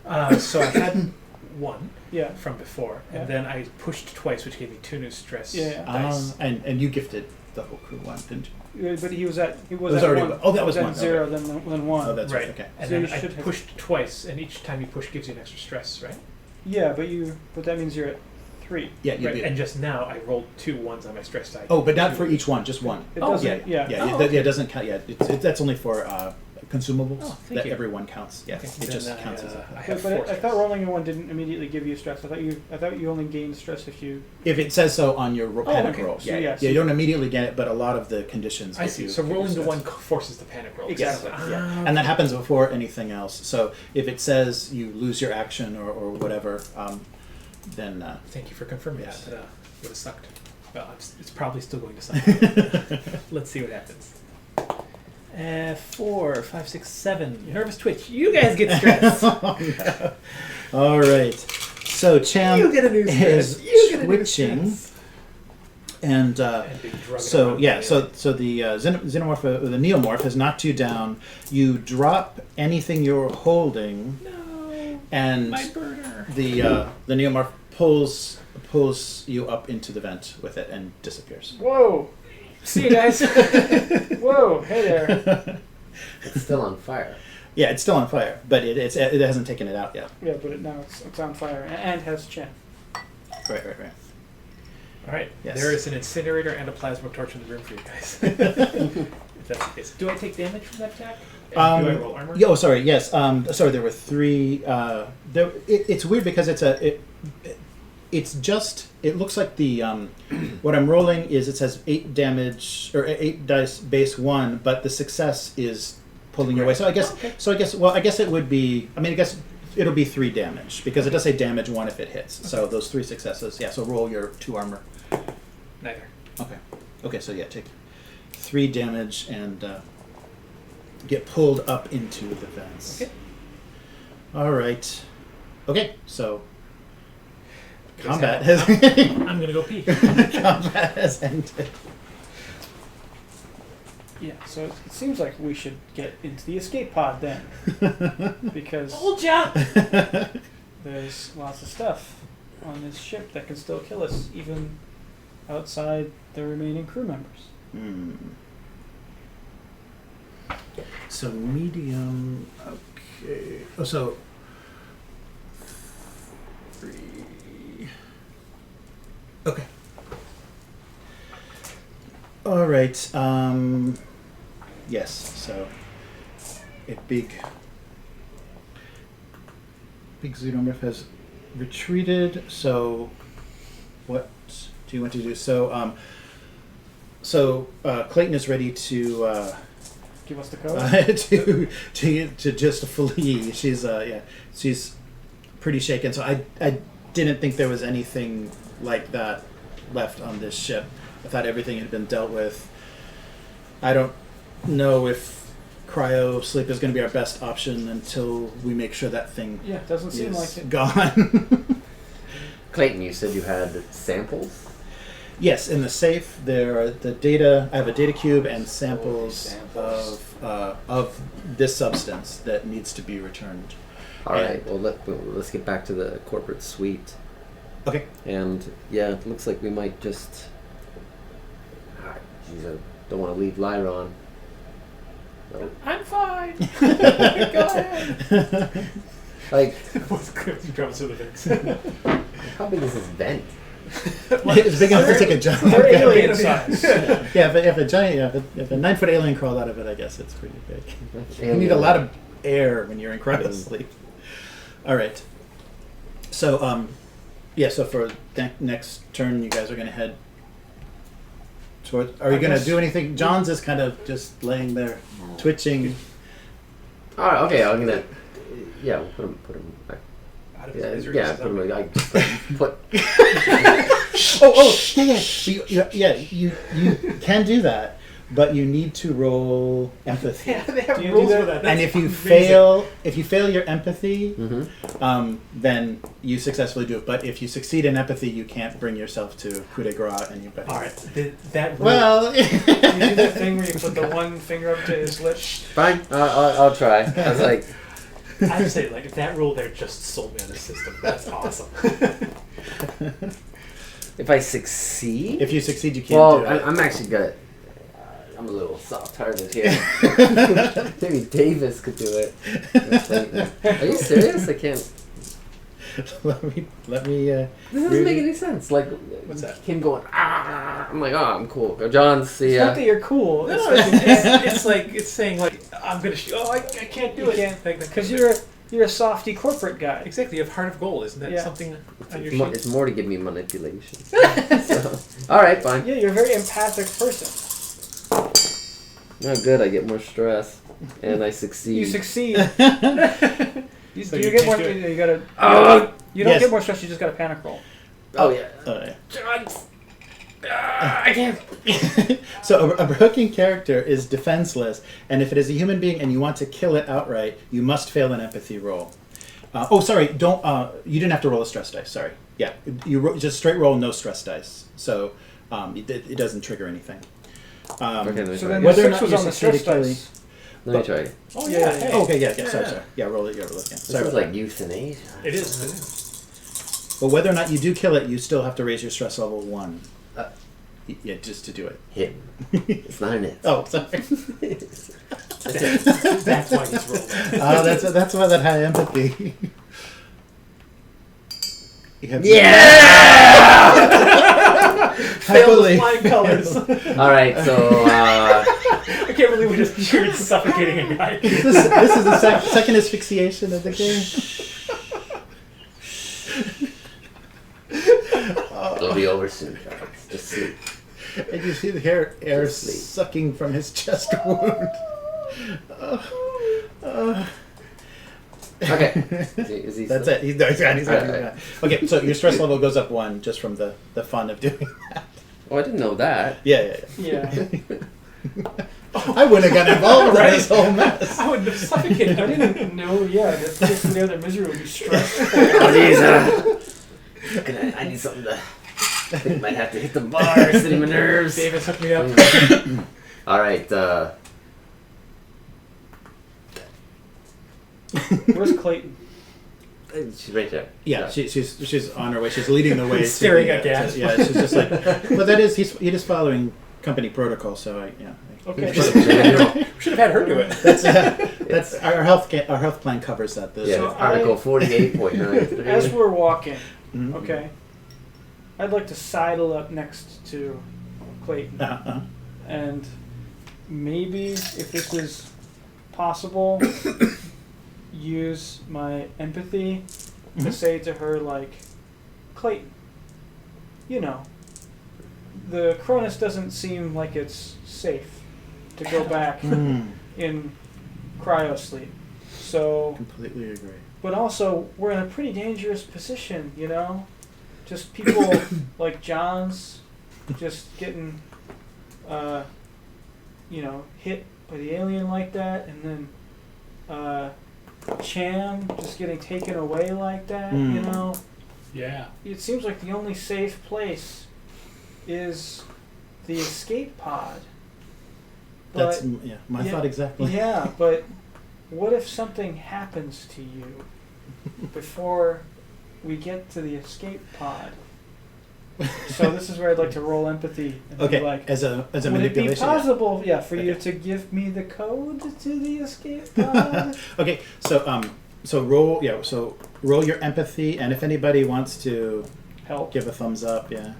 why? So I had 1 Yeah. from before, and Yeah. then I pushed twice, which gave me 2 new stress Yeah. dice. And you gifted the whole crew 1, didn't you? But he was at It was already 1. one. Oh, that was at 1. 0, Okay. then 1. Oh, that's right. Okay. And So then you I should have- pushed twice, and each time you push gives you an extra stress, right? Yeah, but that means you're at 3. Yeah, you Right. did. And just now I rolled 2 1s on my stress die. Oh, but not for each one, just 1. It Oh, doesn't. Yeah. Oh, Yeah, okay. it doesn't count. Yeah, that's only for consumables. Oh, thank that you. everyone counts. Yeah, Okay, it then just counts as I a. have But 4 I thought stress. rolling a 1 didn't immediately give you stress. I thought you only gained stress if you. If it says so on your panic okay. roll, So, yeah, yeah, yeah, so- you don't immediately get it, but a lot of the conditions. I give see. you- So give you rolling the stress. 1 forces the panic roll. Exactly. Yeah. And that happens before anything else. So if it says you lose your action or whatever, then Thank you for confirming Yes. that. That would have sucked. Well, it's probably still going to suck. Let's see what happens. 4, 5, 6, 7. Nervous twitch. You guys get stress. all right. So Cham You get a new stress. is You get a new switching, stress. and And being drugged so around yeah, by so the xenomorph, the neomorph has knocked you down. You drop anything you're holding, No, and my burner. the neomorph pulls you up into the vent with it and disappears. Whoa! See you guys. Whoa! Hey there. It's still on fire. Yeah, it's still on fire, but it hasn't taken it out yet. Yeah, but now it's on fire and has Chen. Right. All right. Yes. There is an incinerator and a plasma torch in the room for you guys. If that's the case. Do I take damage from that attack? And do I roll armor? Oh, sorry. Yes. Sorry. There were 3. It's weird because it's just. It looks like the what I'm rolling is it says 8 damage or 8 dice base 1, but the success is pulling your way. So I guess. Okay. So I guess it would be. I mean, I guess it'll be 3 damage because it does say damage 1 if it hits. So those 3 successes. Yeah. So roll your 2 armor. Neither. Okay. So yeah, take 3 damage and get pulled up into the vents. Okay. All right. Okay. So You guys combat have- has I'm gonna go pee. combat has ended. Yeah, so it seems like we should get into the escape pod then, because Hold ya! there's lots of stuff on this ship that can still kill us, even outside the remaining crew members. Hmm. So medium. Okay. Oh, so 3. Okay. All right. Yes. So a big xenomorph has retreated. So what do you want to do? So Clayton is ready to Give us the code. to just flee. She's pretty shaken. So I didn't think there was anything like that left on this ship. I thought everything had been dealt with. I don't know if cryo sleep is going to be our best option until we make sure that thing doesn't seem is like it. gone. Clayton, you said you had samples? Yes, in the safe there are the data. I have a data cube and samples of this substance that needs to be returned. All right. Well, let's get back to the corporate suite. Okay. And yeah, it looks like we might just. Geez, I don't want to leave Lyron. No. I'm fine. Go ahead. Like, He drops to the fix. how big is this vent? It's big enough to take a giant. They're alien size. Yeah, if a giant, if a 9-foot alien crawled out of it, I guess it's pretty big. You need a lot of air when you're in cryo sleep. All right. So, so for next turn, you guys are going to head toward. Are you going to do anything? John's is kind of just laying there, twitching. All right. Okay. I'm gonna. Yeah, we'll put him back. Out of his misery. Put him. I just put. You can do that, but you need to roll empathy. Yeah, they have Do you rules do that? for that. And That's if you fail your empathy, Mm-hmm. then you successfully do it. But if you succeed in empathy, you can't bring yourself to coup de grace, and you. All right, that rule, Well, You do that thing where you put the one finger up to his lips. Fine. I'll try. I was like, I'd say like if that rule there just sold me on the system. That's awesome. if I succeed. if you succeed, you can't do it. I'm actually good. I'm a little soft-hearted here. Maybe Davis could do it. Are you serious? I can't. let me. This doesn't make any sense. Like, What's that? Him going, ah! I'm like, oh, I'm cool. Go, John, see It's ya. not that you're cool. No, It's it's like it's saying like I'm gonna shoot. Oh, I can't do You it. can't, Like, because you're a softy corporate guy. exactly. You have heart of gold. Isn't that Yeah. something on your It's sheet? more to give me manipulation. So, all right, fine. Yeah, you're a very empathic person. No, good. I get more stress, and I succeed. You succeed. You, So do you you get can't more? do it. You gotta. Oh, You don't yes. get more stress. You just got a panic roll. oh yeah. Yeah. John, I can't. So a broken character is defenseless, and if it is a human being and you want to kill it outright, you must fail an empathy roll. Don't. You didn't have to roll a stress dice. Sorry. Yeah, just straight roll, no stress dice. So it doesn't trigger anything. Okay, let me So try. then Whether the or 6 not was you on the succeed stress at dice. Let me try. Oh Yeah, yeah. hey. Hey. Oh, okay, yeah. Sorry. Yeah, roll it. Yeah, roll it again. This Sorry is about like euthanasia. It is. But whether or not you do kill it, you still have to raise your stress level 1. Uh. Yeah, just to do it. Hit. It's not an it. Oh, sorry. That's why he's rolling. Oh, that's why that high empathy. You have Failed Happily. with flying colors. All right, so I can't believe we just cheered suffocating a guy. This is the second asphyxiation of the game. it'll be over soon, Charles. Just sleep. And you see the air Just sleep. sucking from his chest wound. Okay. Is he That's still- it. He's done. He's done. Alright. Okay, so your stress level goes up 1 just from the fun of doing that. Oh, I didn't know that. Yeah. Yeah. I wouldn't have gotten involved in this whole mess. I would have suffocated I him. didn't know. Yeah, that's just the other misery would be stressed. Oh, jeez. I need something to. I think I might have to hit the bar, sitting my nerves. Davis hooked me up. All right. Where's Clayton? She's right there. Yeah, she's on her way. She's leading the way. Staring to at gas. Yeah, she's just like. But that is he is following company protocol. So yeah. Okay. We should have had her do it. That's our health plan covers that. Yeah, So Article 48.9. As we're walking, Mhm. okay, I'd like to sidle up next to Clayton, and maybe if this is possible, use my empathy to Mhm. say to her, like, Clayton, you know, the Cronus doesn't seem like it's safe to go back Mm, in cryo sleep. So completely agree. but also we're in a pretty dangerous position, you know? Just people like John's just getting, hit by the alien like that, and then Cham just getting taken away like that, you know? Yeah. It seems like the only safe place is the escape pod. That's But, my thought exactly. yeah, but what if something happens to you before we get to the escape pod? So this is where I'd like to roll empathy and Okay, be like, as a would it be manipulation. possible, for you Okay. to give me the code to the escape pod? Okay, so roll roll your empathy, and if anybody wants to Help. give a thumbs up, yeah.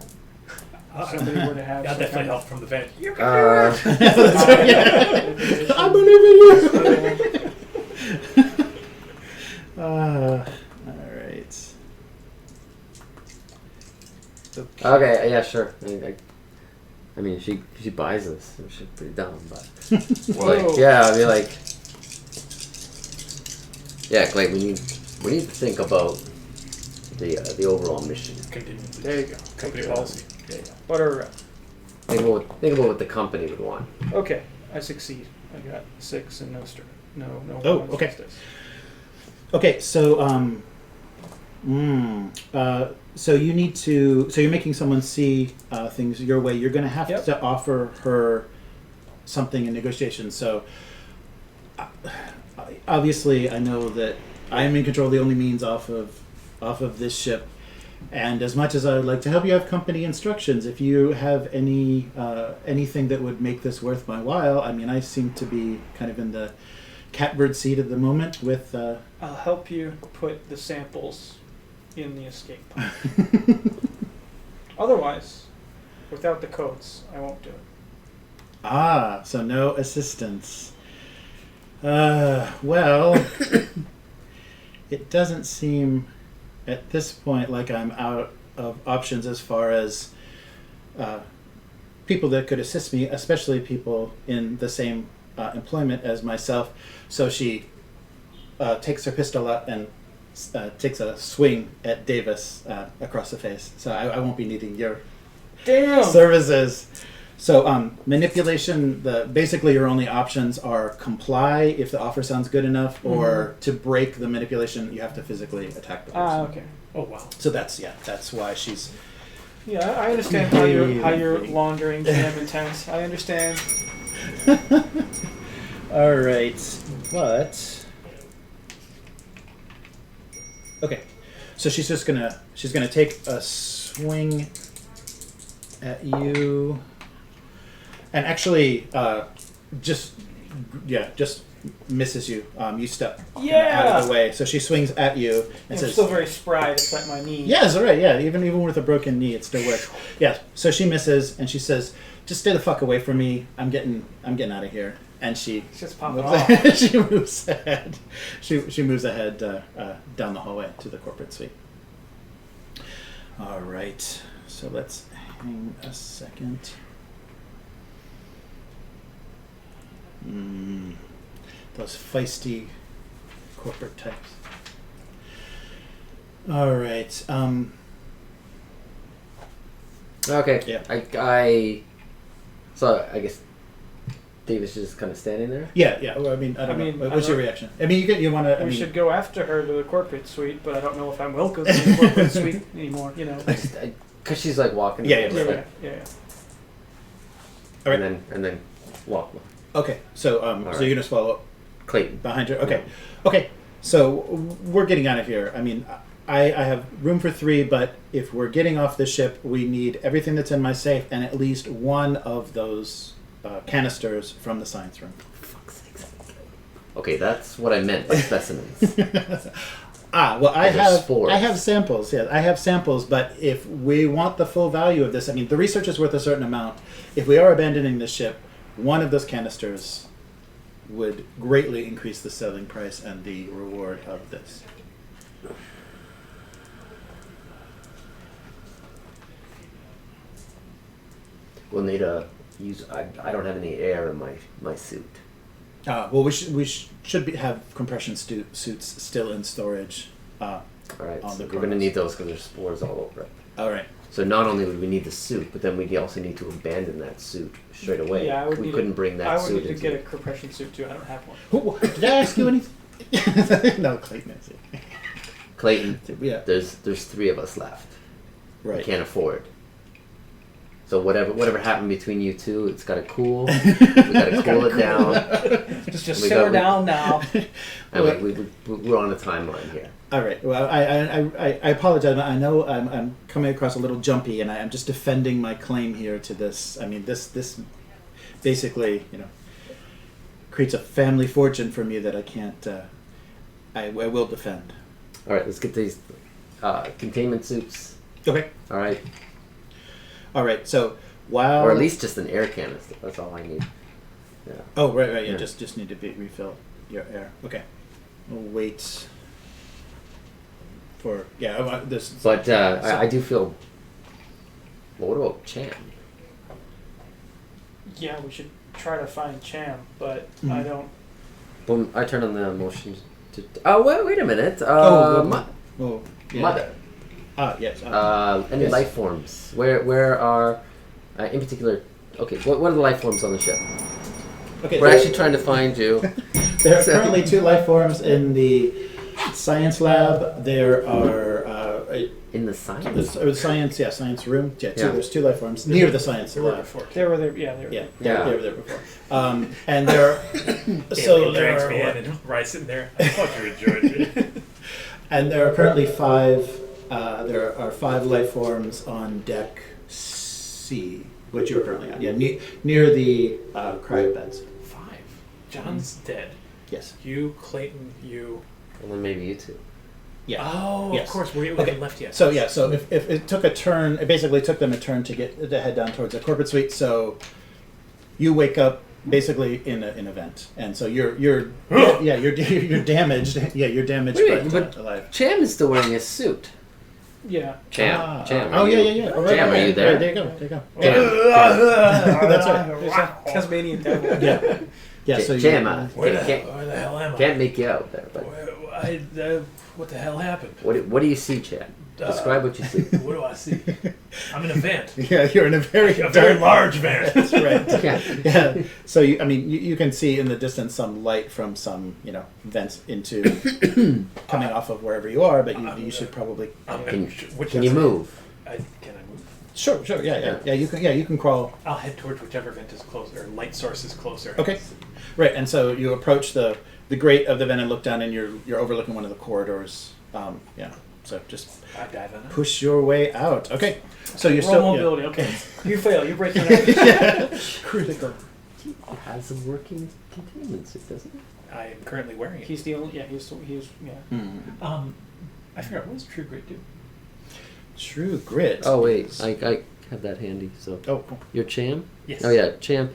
Somebody were to have Got some definitely kind help of- from the vent. You can I believe in you. All right. Okay, yeah, sure. I mean, she buys this. She's pretty dumb, but Whoa. I'll be like, yeah, Clay, we need to think about the overall mission. Contingency. There you go. Company policy. There you go. Butter up. Think about what the company would want. Okay, I succeed. I got 6 and no stir. No. Oh, ones, okay. just this. Okay, so so you need to. So you're making someone see things your way. You're going to have Yep. to offer her something in negotiation. So obviously, I know that I am in control of the only means off of this ship. And as much as I would like to help you have company instructions, if you have anything that would make this worth my while, I mean, I seem to be kind of in the catbird seat at the moment with. I'll help you put the samples in the escape pod. Otherwise, without the codes, I won't do it. So no assistance. Well, it doesn't seem at this point like I'm out of options as far as people that could assist me, especially people in the same employment as myself. So she takes her pistol out and takes a swing at Davis across the face. So I won't be needing your Damn! services. So manipulation, basically your only options are comply if the offer sounds good enough, or to break the manipulation, you have to physically attack the person. Okay. Oh wow. So that's why she's. Yeah, I understand how you're laundering damn intense. I understand. All right, but okay. So she's gonna take a swing at you, and actually, just misses you. You step out of the way. So she swings at you and I'm says, still very spry despite my knee. "Yeah, it's all right. Yeah, even with a broken knee, it still works." Yeah. So she misses, and she says, "Just stay the fuck away from me. I'm getting out of here." And she It's just popping moves off. ahead. She moves ahead. She moves ahead down the hallway to the corporate suite. All right. So let's hang a second. Those feisty corporate types. All right. Okay. Yeah. So I guess Davis is just kind of standing there. Yeah. Well, I mean, I don't know. What's your reaction? I mean, you want to. We should go after her to the corporate suite, but I don't know if I'm welcome in the corporate suite anymore. You know. Because she's like walking. Yeah. All right. And then walk. Okay. So right. so you're gonna follow Clayton. behind her. Okay. Okay. So we're getting out of here. I mean, I have room for 3, but if we're getting off the ship, we need everything that's in my safe and at least one of those canisters from the science room. Okay, that's what I meant by specimens. Well, I spores. have samples. Yeah, I have samples. But if we want the full value of this, I mean, the research is worth a certain amount. If we are abandoning the ship, one of those canisters would greatly increase the selling price and the reward of this. We'll need a use. I don't have any air in my suit. Well, we should have compression suits still in storage. All right, On so the we're going to chronos. need those because there's spores all over it. All right. So not only would we need the suit, but then we'd also need to abandon that suit straight away. Yeah, I would we need couldn't a- bring that I would suit need to into get a it. compression suit too. I don't have one. Did I ask you anything? No, Clayton. Clayton, Yeah. there's 3 of us left. We Right. can't afford. So whatever happened between you two, it's got to cool. We got to cool it down. Just We simmer got- down now. And we're on a timeline here. All right. Well, I apologize. I know I'm coming across a little jumpy, and I'm just defending my claim here to this. I mean, this basically, creates a family fortune for me that I can't. I will defend. All right, let's get these containment suits. Okay. All right, All right. So while or at least just an air canister. That's all I need. Yeah. Oh, right. You Yeah. just need to refill your air. Okay. We'll wait for this. But I do feel. Well, what about Chan? Yeah, we should try to find Cham, but Mhm. I don't. Boom! I turn on the motion. Oh wait a minute. Oh, yeah. Mother. Yes. Any Yes. life forms? Where are, in particular? Okay, what are the life forms on the ship? Okay. We're actually trying to find you. There are currently 2 life forms in the science lab. There are In the science. science room. Yeah, Yeah. There's 2 life forms near the science There were lab. before. They were there. Yeah, they were. Yeah, Yeah. they were there before. And there are So there drags are me in and Rye's sitting there. I thought you enjoyed it. and there are currently 5. There are 5 life forms on deck C, which you're currently on. Yeah, near the cryo beds. 5. John's dead. Yes. You, Clayton, you. And then maybe you two. Yeah. Oh, Yes. of course. We Okay. haven't left yet. So if it took a turn, it basically took them a turn to head down towards the corporate suite. So you wake up basically in a vent, and so you're you're damaged. Yeah, you're damaged, Wait, but but- alive. Cham is still wearing his suit. Yeah. Cham. Cham. Oh are yeah, you- yeah, yeah. Oh, right, Cham, right, are you right, there? Right, there you go. There you go. Cham. That's right. There's a Tasmanian devil. Yeah. Yeah. So Cham, Where the can't hell am I? can't make you out there. But What the hell happened? what do you see, Cham? Describe what you see. What do I see? I'm in a vent. yeah, you're in a very large vent. That's right. Yeah. Yeah. So you can see in the distance some light from some vents into coming off of wherever you are, but you should probably. Can you move? Can I move? Sure. Yeah. You can crawl. I'll head towards whichever vent is closer, or light source is closer. Okay. Right, and so you approach the grate of the vent and look down, and you're overlooking one of the corridors. So just I dive in. push your way out. Okay. So you're Roll still mobility. Okay. You fail. You're breaking it. critical. He has a working containment suit, doesn't he? I am currently wearing it. He's the only. Yeah. He's. Yeah. Mm. I forgot, what does True Grit do? True grit. Oh wait, I have that handy. So Oh, cool. you're Cham. Yes. Oh yeah, Cham.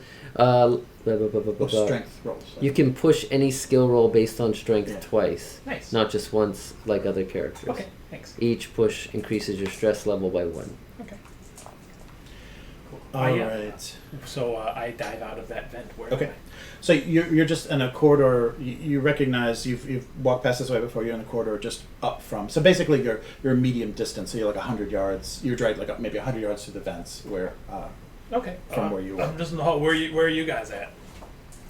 Strength rolls. You can push any skill roll based on strength Yeah. twice, Nice. not just once like other characters. Okay, thanks. Each push increases your stress level by 1. Okay. Cool. All right. So I dive out of that vent. Where Okay. am So you're just in a corridor. You recognize you've walked past this way before. You're in a corridor just up from. So basically, you're a medium distance. So you're like 100 yards. You're dragged like maybe 100 yards through the vents where. I? Okay. From where you are. I'm just in the hall. Where are you guys at?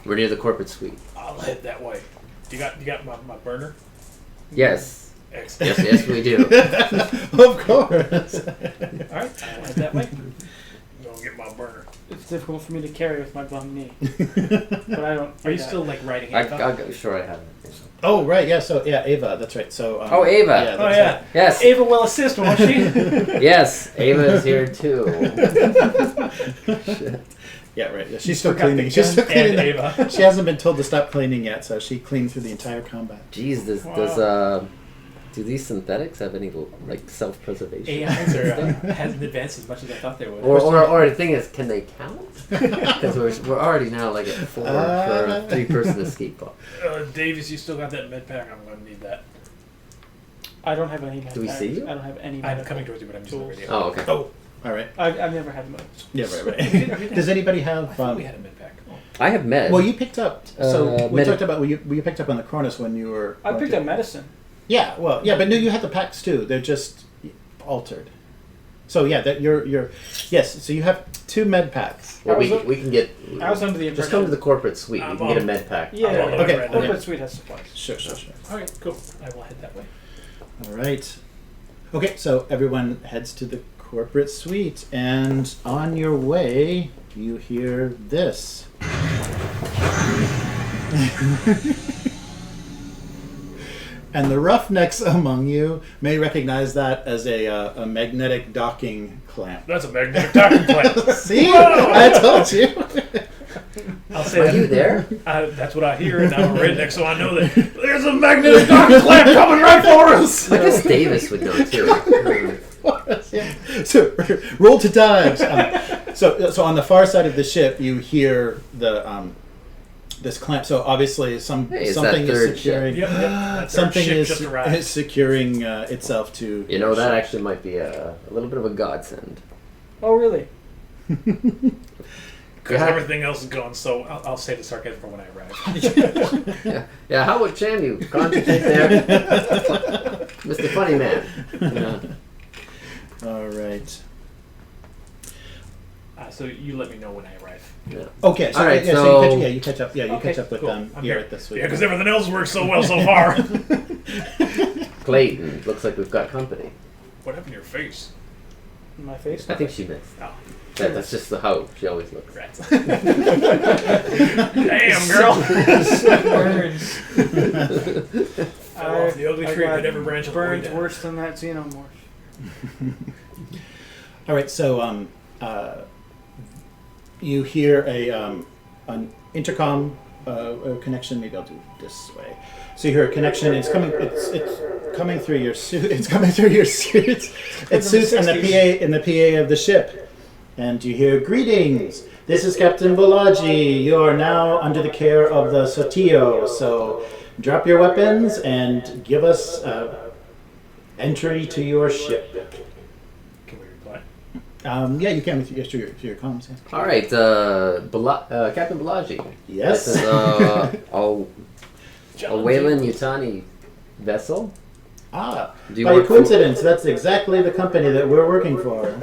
We're near the corporate suite. I'll head that way. You got my burner? Yes. Excellent. Yes, we do. Of course. All right. I'll head that way. Go get my burner. It's difficult for me to carry with my bum knee, but I don't. Are you yeah. still like riding? I'll go. Sure, I have it. Oh right, yeah. So yeah, Ava. That's right. So. Oh, Ava. Yeah, Oh that's yeah. it. Yes. Ava will assist, won't she? Yes, Ava is here too. Yeah, right. Yeah, she's still Forgot the cleaning. She's still gun cleaning. and Ava. She hasn't been told to stop cleaning yet, so she cleaned through the entire combat. Jeez, do these synthetics have any like self-preservation? AIs hasn't advanced as much as I thought they would. Or the thing is, can they count? Because we're already now like at 4 for a 3-person escape pod. Davis, you still got that med pack? I'm going to need that. I don't have any. Do we see you? I don't have any. I'm medical coming towards you, but I'm using the tools. radio. Oh, okay. Oh, all right. I've never had them. Yeah, right. Does anybody I have? thought we had a med pack. I have med. Well, you picked up. So we med- talked about you picked up on the Cronus when you were. I picked up medicine. Yeah, well, yeah, but no, you had the packs too. They're just altered. So yeah, that you're yes. So you have 2 med packs. Well, we can get. I was under the Just come to the corporate suite. You can get a med pack. Yeah, Okay. corporate suite has supplies. Sure. All right, cool. I will head that way. All right. Okay, so everyone heads to the corporate suite, and on your way, you hear this. And the roughnecks among you may recognize that as a magnetic docking clamp. That's a magnetic docking clamp. See? I told you. I'll say Are that. you there? That's what I hear, and I'm a redneck, so I know that there's a magnetic docking clamp coming right for us. I guess Davis would know too. Yeah. So roll to dodge. So on the far side of the ship, you hear the this clamp. So obviously something is is securing. Yep, that Something ship is just arrived. securing itself to. You know, that actually might be a little bit of a godsend. Oh, really? Because everything else is gone, so I'll save the sarcasm for when I arrive. Yeah. How would Cham you concentrate there, Mr. Funny Man? All right. So you let me know when I arrive. Yeah. Okay. So, All right, yeah, so- you catch up. Yeah, you Okay, catch up with cool. them I'm here here. at the suite. Yeah, because everything else works so well so far. Clayton, looks like we've got company. What happened to your face? My face? I think she missed. Oh, That's just how she always looks. rats. Damn, girl. burns. Fell off the ugly I tree got that every branch of the burns way down. worse than that xenomorph. All right. So you hear an intercom connection. Maybe I'll do it this way. So you hear a connection. It's coming. It's coming through your suit. It's coming through your suit. It suits in the PA of the ship, and you hear greetings. This is Captain Bolaji. You are now under the care of the Sathio. So drop your weapons and give us entry to your ship. Can we reply? Yeah, you can through your comms. Yeah. All right, Captain Balaji. Yes. This is a Wayland Yutani vessel. Do you By work for- coincidence, that's exactly the company that we're working for.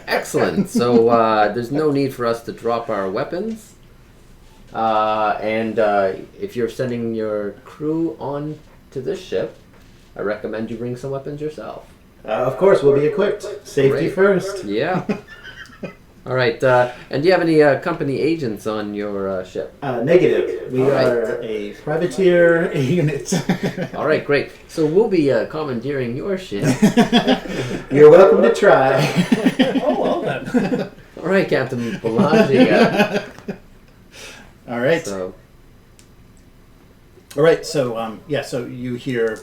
Excellent. So there's no need for us to drop our weapons. And if you're sending your crew on to this ship, I recommend you bring some weapons yourself. Of course, we'll be equipped. Safety Great. first. Yeah. All right. And do you have any company agents on your ship? Negative. We All right. are a privateer unit. All right, great. So we'll be commandeering your ship. You're welcome to try. Oh, well then. All right, Captain Balaji. All right. So, All right. So so you hear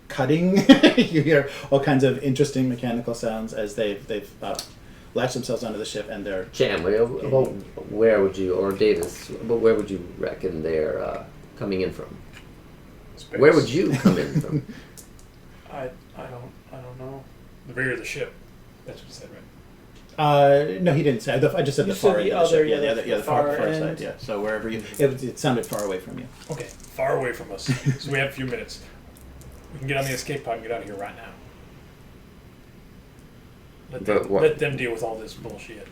cutting. You hear all kinds of interesting mechanical sounds as they've latched themselves onto the ship, and they're Cham, where would you, or Davis, where would you reckon they're coming in from? Space. Where would you come in from? I don't know. The rear of the ship. That's what you said, right? no, he didn't say. I just said You the said far the end of the other, ship. yeah, The the far far side. end. Yeah. So wherever you, it sounded far away from you. Okay, far away from us. So we have a few minutes. We can get on the escape pod and get out of here right now. But what- Let them deal with all this bullshit.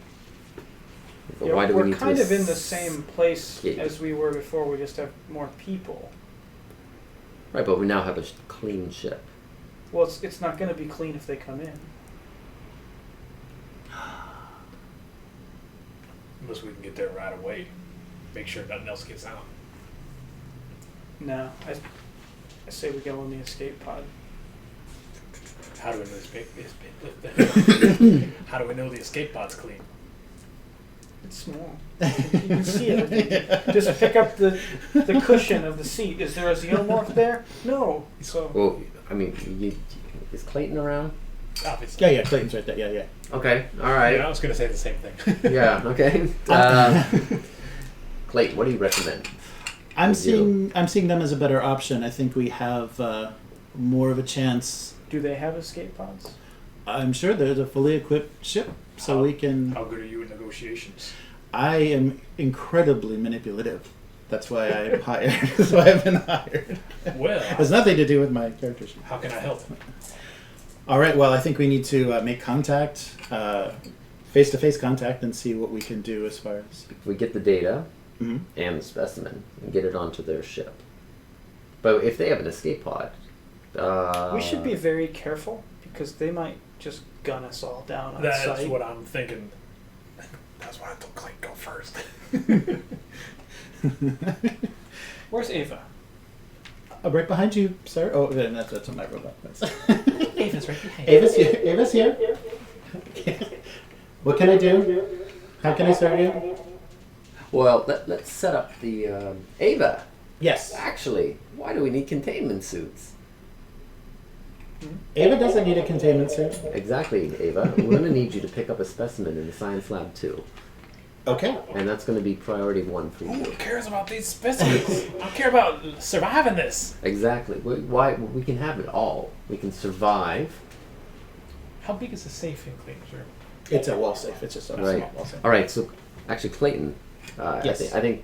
But Yeah, why do we we're need kind to of in the same place Yeah. as we were before. We just have more people. Right, but we now have a clean ship. Well, it's not going to be clean if they come in. Unless we can get there right away. Make sure nothing else gets out. No, I say we go on the escape pod. How do we know How do we know the escape pod's clean? It's small. You can see it. Just pick up the cushion of the seat. Is there a xenomorph there? No. So Well, I mean, is Clayton around? Obviously. Yeah, Clayton's right there. Yeah. Okay, all right. Yeah, I was going to say the same thing. Yeah, okay. Clayton, what do you recommend? I'm Would you- seeing them as a better option. I think we have more of a chance. do they have escape pods? I'm sure there's a fully equipped ship, so we can. How good are you in negotiations? I am incredibly manipulative. That's why I'm hired. That's why I've been hired. Well, It has nothing to do with my character sheet. how can I help? All right. Well, I think we need to make contact, face-to-face contact, and see what we can do as far as. If we get the data Mhm. and the specimen and get it onto their ship. But if they have an escape pod, We should be very careful because they might just gun us all down on That's sight. what I'm thinking. That's why I told Clayton go first. Where's Ava? Right behind you, sir. Oh, then that's what my robot was. Ava's right behind. Ava's here. Ava's here. What can I do? How can I serve you? well, let's set up the Ava. Yes. Actually, why do we need containment suits? Ava doesn't need a containment suit. Exactly, Ava. We're going to need you to pick up a specimen in the science lab too, Okay. and that's going to be priority 1 for Who you. cares about these specimens? I care about surviving this. Exactly. We can have it all. We can survive. How big is the safe in Clayton's room? It's a wall safe. It's just a Right. small wall safe. All right. So, actually, Clayton, Yes. I think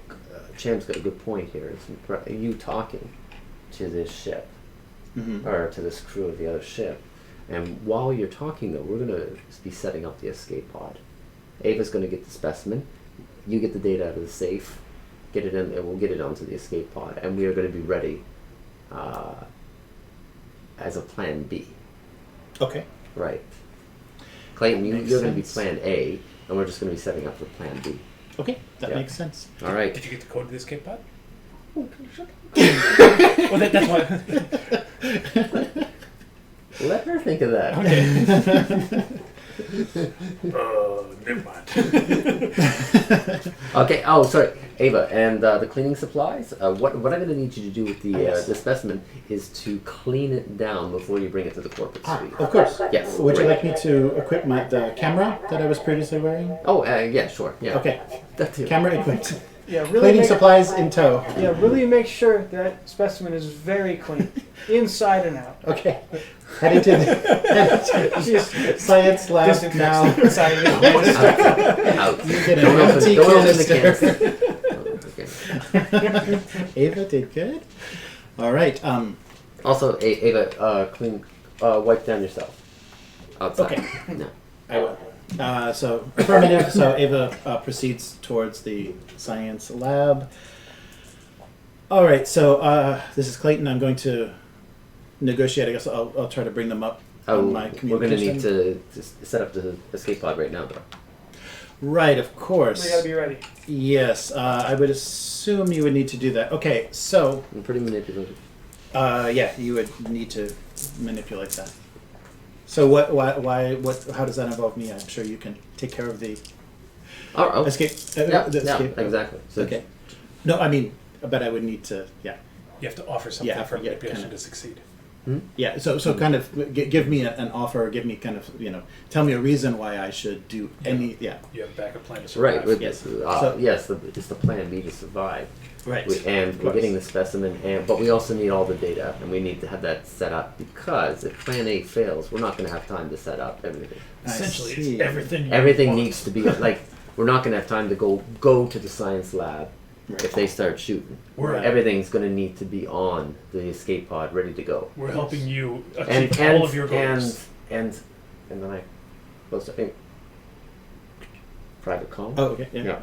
Cham's got a good point here. It's you talking to this ship Mm-hmm. or to this crew of the other ship, and while you're talking, though, we're going to be setting up the escape pod. Ava's going to get the specimen. You get the data out of the safe. Get it in, and we'll get it onto the escape pod, and we are going to be ready as a plan B. Okay. Right. Clayton, That makes you're going to be sense. plan A, and we're just going to be setting up for plan B. Okay. That Yeah. makes sense. All right. Did you get the code to the escape pod? Well, that's why. Let her think of that. Never mind. Okay. Oh, sorry, Ava, and the cleaning supplies. What I'm going to need you to do with the specimen is to clean it down before you bring it to the corporate suite. Of course. Yes. Would you great. like me to equip the camera that I was previously wearing? Oh, yeah, sure. Yeah. Okay. That too. Camera equipped. Yeah, really. Cleaning supplies in tow. Yeah, really make sure that specimen is very clean, inside and out. Okay. Heading to the science lab Disinfects now. the inside and out. Out. You get an Don't open- empty don't open the canister. Ava did good. All right. Also, Ava, clean, wipe down yourself. Outside. Okay. No. I will. So affirmative. So Ava proceeds towards the science lab. All right. So this is Clayton. I'm going to negotiate. I guess I'll try to bring them up on my We're going to communication. need to set up the escape pod right now, though. Right. Of course. We gotta be ready. Yes. I would assume you would need to do that. Okay. So I'm pretty manipulative. yeah, you would need to manipulate that. So why, how does that involve me? I'm sure you can take care of the Oh, escape. yeah, The escape. exactly. So Okay. No, I mean, but I would need to, yeah. You have to offer something Yeah, for yeah, manipulation kinda. to succeed. Yeah, so kind of give me an offer, or give me kind of, tell me a reason why I should do any, yeah. You have a backup plan to survive. Right. With, Yes. yes, it's the plan B to survive. Right. And Of we're course. getting the specimen, but we also need all the data, and we need to have that set up because if Plan A fails, we're not going to have time to set up everything. I Essentially, see. it's everything. You Everything want. needs to be like we're not going to have time to go to the science lab Right. if they start shooting. We're Everything's going to need to be on the escape pod, ready to go. we're helping you And achieve and all of your goals. and then I close to private call. Oh, okay, yeah.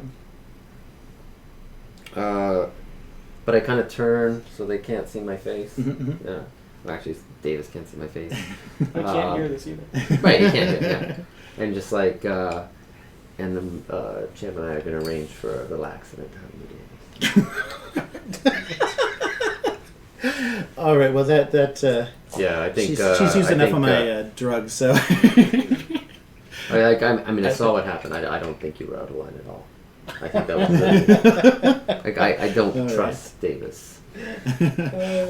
But I kind of turn so they can't see my face. Mhm. Yeah. Well, actually, Davis can't see my face. I can't hear this either. Right, you can't. Yeah. And just like, and then Cham and I are going to arrange for the laxative. All right, well, that Yeah, I think she's used I enough think, of my drugs, so. I mean, I saw what happened. I don't think you were out of line at all. I think that was like I don't All right. trust Davis.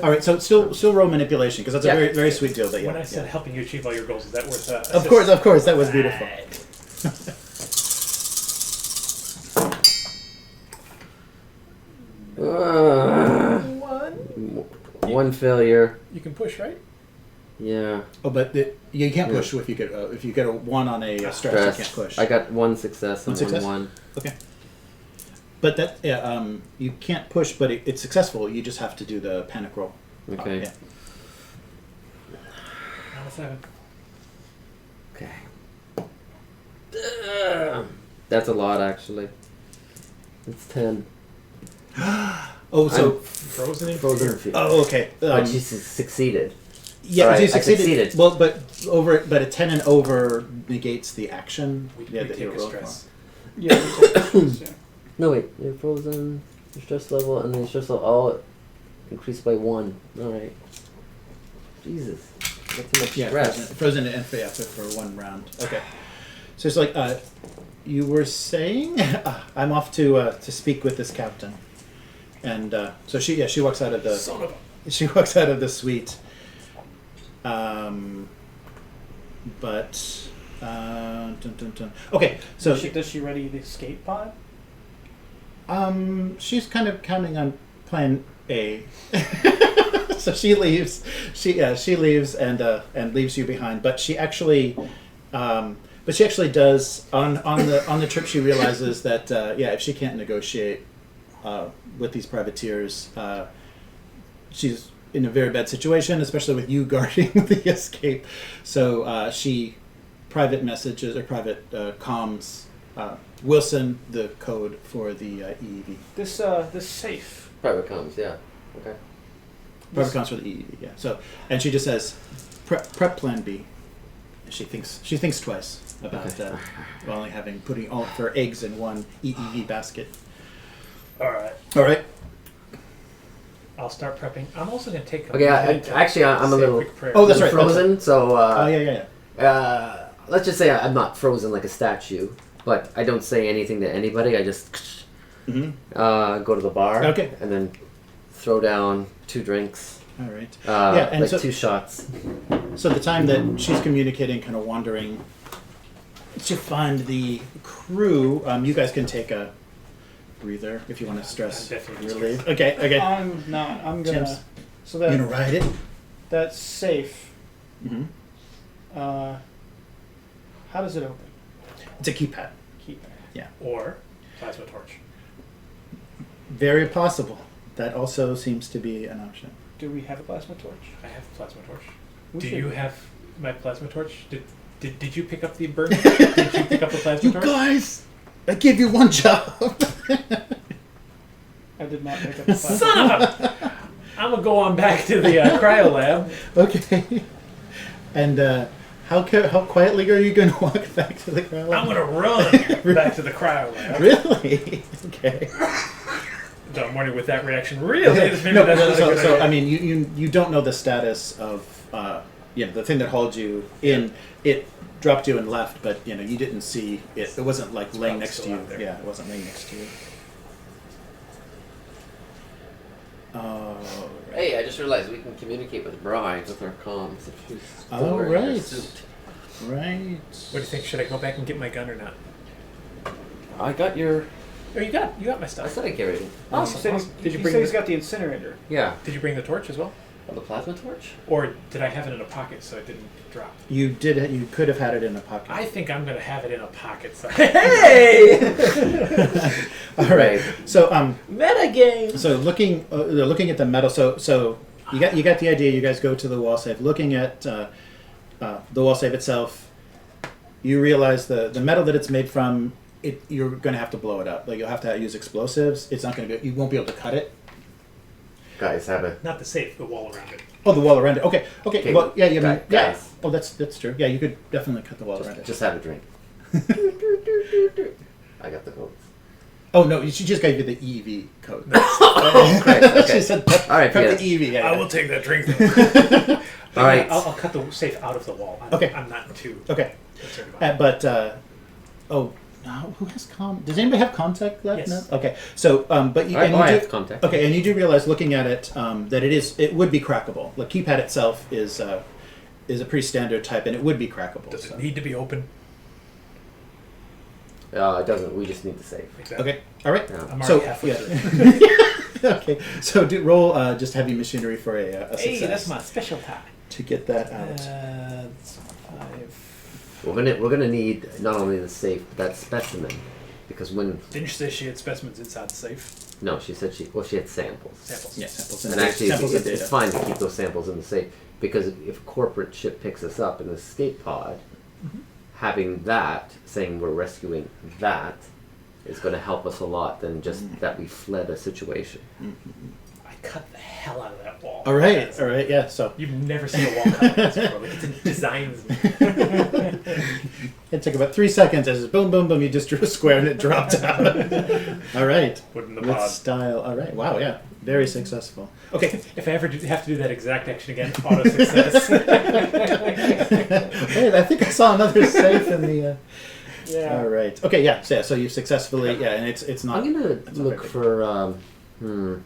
All right, so still roll manipulation because that's a Yeah. very very sweet deal. That When yeah, I said yeah. helping you achieve all your goals, is that worth Of course, that was beautiful. One failure. You can push, right? Yeah. Oh, but you can't push if you get a 1 on a stress. You can't push. I got one success and One success? one. Okay. but that you can't push, but it's successful. You just have to do the panic roll. Okay. Yeah. Not a 7. Okay. That's a lot, actually. It's 10. Oh, so Frozen in Frozen fear. in fear. oh, okay. But she succeeded. Yeah, Alright, you I succeeded. succeeded. Well, but a 10 and over negates the action. We that take you a roll stress. Yeah. we take this, yeah. No, wait. You're frozen. Your stress level and the stress level all increased by 1. Alright. Jesus. That's too much Yeah, stress. frozen and for 1 round. Okay. So it's like you were saying, I'm off to speak with this captain, and so she walks out of the Son of a... suite. But dun, dun, dun. Okay, so Does she ready the escape pod? she's kind of counting on plan A. So she leaves. She leaves and leaves you behind. But she actually does on the trip. She realizes that if she can't negotiate with these privateers, she's in a very bad situation, especially with you guarding the escape. So she private messages or private comms Wilson the code for the EEV. This safe. Private comms, yeah. Okay. Private comms for the EEV, yeah. So, and she just says, prep plan B. And she thinks twice about putting all of her eggs in one EEV basket. All right. All right. I'll start prepping. I'm also going to take a Okay, minute to actually, I'm a say little- quick prayer. Oh, that's right. Frozen, so Yeah. let's just say I'm not frozen like a statue, but I don't say anything to anybody. I just Mm-hmm. go to the bar, Okay. and then throw down 2 drinks, All right. like so 2 shots. So the time that she's communicating, kind of wandering to find the crew, you guys can take a breather if you want to stress I'm definitely relief. Okay. I'm not. I'm gonna. Tim's- So You gonna that ride it? that's safe. Mm-hmm. How does it open? It's a keypad. Keep it. Or plasma torch. Very possible. That also seems to be an option. Do we have a plasma torch? I have a plasma torch. We Do should- you have my plasma torch? Did you pick up the burn? Did you pick up the plasma You torch? guys, I gave you one job. I did not pick up the plasma. Son of a! I'm gonna go on back to the cryo lab. Okay. And how quietly are you going to walk back to the crowd? I'm gonna run back to the cryo lab. Really? Okay. So I'm wondering with that reaction, really? Maybe No, that's not a good so idea. I mean, you don't know the status of the thing that hauled you in. It dropped you and left, but you didn't see it. It wasn't like laying probably next to still you. out there. Yeah, it wasn't laying next to you. Hey, I just realized we can communicate with Bride with our comms if she's still Oh, wearing her right. suit. Right. What do you think? Should I go back and get my gun or not? I got your. Oh, you got my I stuff. said I carried it. Awesome. He said Did you he bring said the, he's got the incinerator. Yeah. Did you bring the torch as well, Oh, the plasma torch? or did I have it in a pocket so it didn't drop? You did. You could have had it in a pocket. I think I'm gonna have it in a pocket. So hey, All right. So meta game. So looking at the metal. So you got the idea. You guys go to the wall safe. Looking at the wall safe itself, you realize the metal that it's made from. You're going to have to blow it up. Like you'll have to use explosives. It's not going to be. You won't be able to cut it. Guys, have it. Not the safe, the wall around it. Oh, the wall around it. Okay. Well, yeah. You mean, yeah. Guys. Oh, that's true. Yeah, you could definitely cut the wall around it. Just have a drink. I got the codes. Oh no, she just gave you the EV code. Oh, great. Okay. She said, All right, cut the forget EV. Yeah, I yeah. will take that drink. Though. All right. Yeah, I'll cut the safe out of the wall. Okay. I'm not too Okay. concerned about it. Who has Does anybody have contact left? Yes. No? Okay. So, but you, I and you have do, contact. okay, and you do realize looking at it that it would be crackable. The keypad itself is a pretty standard type, and it would be crackable. Does so. it need to be open? It doesn't. We just need the safe. Exactly. Okay. All right. Yeah. I'm So already halfway through. okay. So roll just heavy machinery for a success Hey, that's my special tie. to get that out. It's 5. We're gonna need not only the safe but that specimen. because when Didn't you say she had specimens inside the safe? no, she said she had samples. Samples. Yeah, samples And actually, samples of it's data. fine to keep those samples in the safe because if a corporate ship picks us up in the escape pod, having that saying we're rescuing that is going to help us a lot than just that we fled a situation. I cut the hell out of that wall. All right, yeah. So You've never seen a wall cut like this before. Like, it's in designs. it took about 3 seconds. As boom, boom, boom, you just drew a square and it dropped out. All right. Put in the With pod. style. All right. Wow. Yeah. Very successful. Okay. If I ever have to do that exact action again, auto success. Wait, I think I saw another safe in the. Yeah. All right. Okay. Yeah. So you successfully. Yeah, and it's not. I'm gonna it's not look very for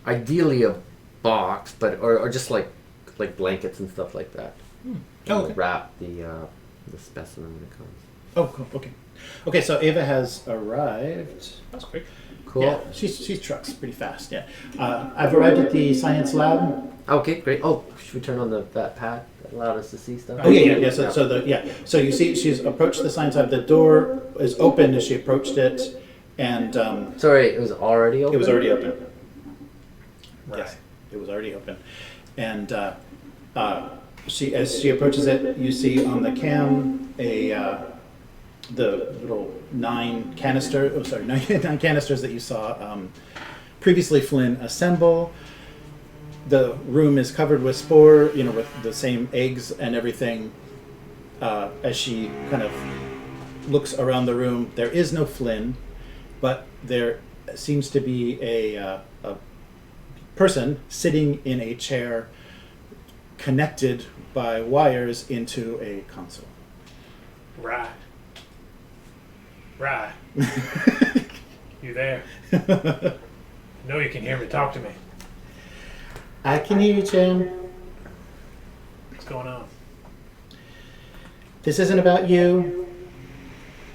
ideally a box, but or just like blankets and stuff like that. Oh, And okay. wrap the specimen when it comes. Oh, cool. Okay. Okay. So Ava has arrived. That's quick. Cool. Yeah, she trucks pretty fast. Yeah. I've arrived at the science lab. Okay, great. Oh, should we turn on that pad that allowed us to see stuff? Oh yeah. So you see, she's approached the science lab. The door is open as she approached it, and Sorry, it was already open. it was already open. Right. Yes, it was already open, and as she approaches it, you see on the cam the little 9 canisters that you saw previously Flynn assemble. The room is covered with spore, with the same eggs and everything. As she kind of looks around the room, there is no Flynn, but there seems to be a person sitting in a chair connected by wires into a console. Right. Right. You there? No, you can hear me. Talk to me. I can hear you, Jim. What's going on? This isn't about you.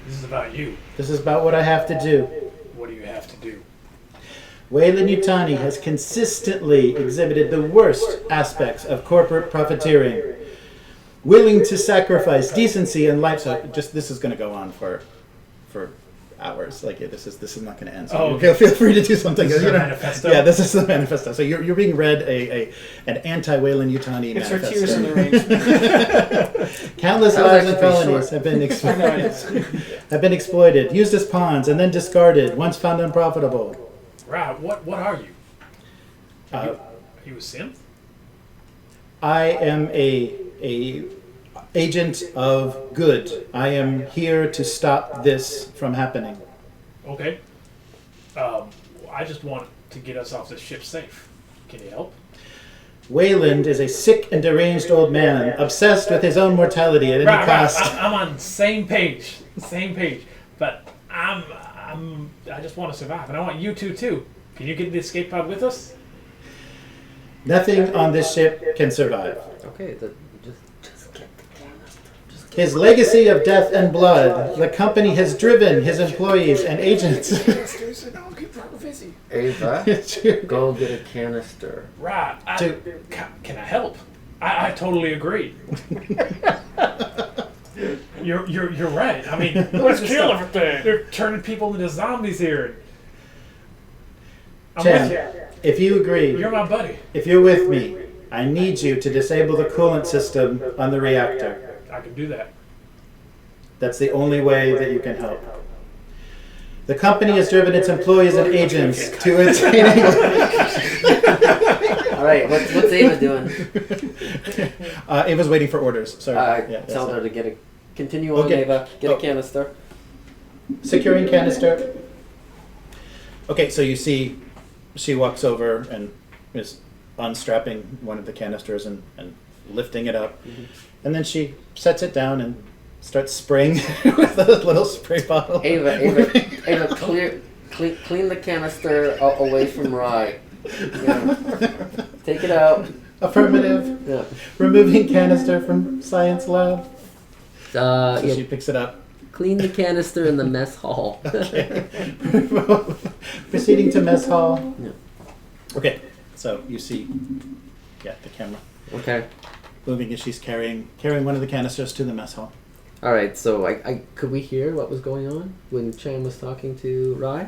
This is about you. This is about what I have to do. What do you have to do? Wayland Yutani has consistently exhibited the worst aspects of corporate profiteering, willing to sacrifice decency and life. So this is going to go on for hours. Like this is not going to end. So Oh, feel free to do something. This is our manifesto? Yeah, this is the manifesto. So you're being read an anti-Wayland Yutani It's her manifesto. tears in the rain. Countless That was lives and actually felonies short. have been exploited, used as pawns, and then discarded. Once found unprofitable. Right. What are you? Uh, Are you a synth? I am a agent of good. I am here to stop this from happening. Okay. I just want to get us off this ship safe. Can you help? Wayland is a sick and deranged old man, obsessed with his own mortality at any cost. I'm on the same page. But I just want to survive, and I want you too. Can you get the escape pod with us? Nothing on this ship can survive. Okay, just get the canister. His legacy of death and blood, the company has driven his employees and agents. Ava, go get a canister. Right. To- Can I help? I totally agree. You're right. I mean, let's kill everything. They're turning people into zombies here. I'm with you. Chen, if you agree, You're my buddy. if you're with me, I need you to disable the coolant system on the reactor. I can do that. That's the only way that you can help. The company has driven its employees and agents to attaining. All right, what's Ava doing? Ava's waiting for orders. Sorry. Yeah, Tell that's her it. to get a. Continue on, Okay. Ava. Get Oh. a canister. Securing canister. Okay, so you see, she walks over and is unstrapping one of the canisters and lifting it up, and then she sets it down and starts spraying with a little spray bottle. Ava, clean the canister away from Rye. Yeah. Take it out. Affirmative. Yeah. Removing canister from science lab. So Yeah, she picks it up. clean the canister in the mess hall. Proceeding to mess hall. Yeah. Okay, so you see, the camera Okay. moving as she's carrying one of the canisters to the mess hall. All right, so I could we hear what was going on when Chan was talking to Rai?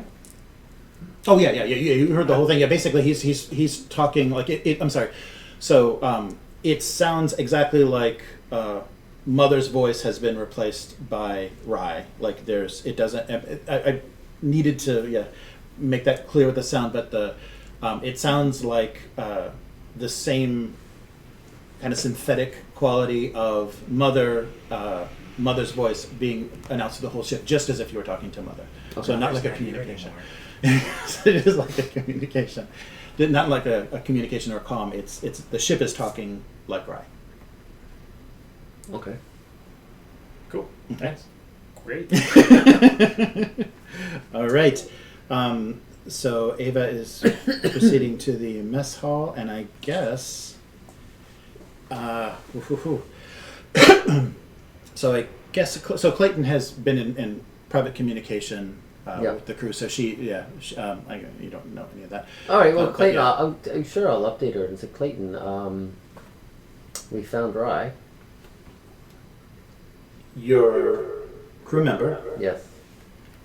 Oh yeah. You heard the whole thing. Yeah, basically he's talking like it. I'm sorry. So it sounds exactly like Mother's voice has been replaced by Rai. Like it doesn't. I needed to make that clear with the sound, but it sounds like the same kind of synthetic quality of Mother's voice being announced to the whole ship, just as if you were talking to Mother. Okay. So not like a communication. So it is like a communication, not like a communication or a comm. It's the ship is talking like Rai. Okay. Cool. Thanks. Great. All right. So Ava is proceeding to the mess hall, and I guess. So I guess Clayton has been in private communication with the crew. So you don't know any of that. All right. Well, Clayton, I'll update her and say, Clayton, we found Rai. Your crew member. Yes.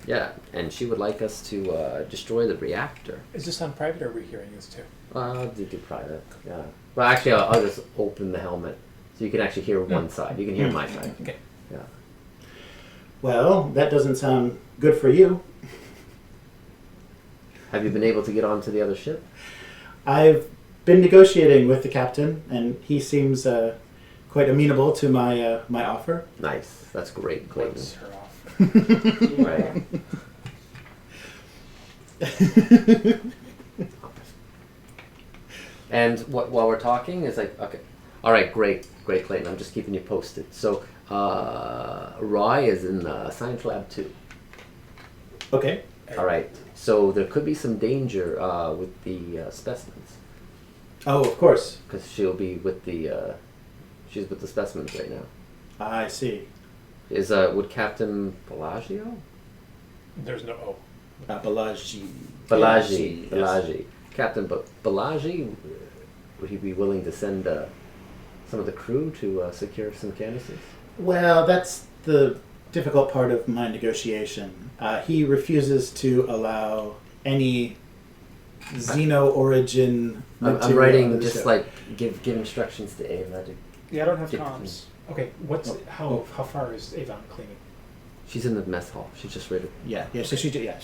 Yeah, and she would like us to destroy the reactor. Is this on private, or are we hearing this too? I'll do private. Yeah. Well, actually, I'll just open the helmet so you can actually hear one side. You can hear my side. Okay. Yeah. Well, that doesn't sound good for you. Have you been able to get onto the other ship? I've been negotiating with the captain, and he seems quite amenable to my my offer. Nice. That's great, Clayton. What's her off? Right. And while we're talking, it's like, okay, all right, great, Clayton. I'm just keeping you posted. So, Rai is in Science Lab 2. Okay. All right. So there could be some danger with the specimens. Oh, of course. Because she'll be with she's with the specimens right now. I see. Would Captain Bellagio? There's no O. Bellagio. Bellagio. Yes. Captain Bellagio, would he be willing to send some of the crew to secure some canisters? Well, that's the difficult part of my negotiation. He refuses to allow any Xeno-origin material. I'm writing just like give instructions to Ava to. Yeah, I don't have comms. Okay, how far is Avon cleaning? She's in the mess hall. She's just ready. Yeah. So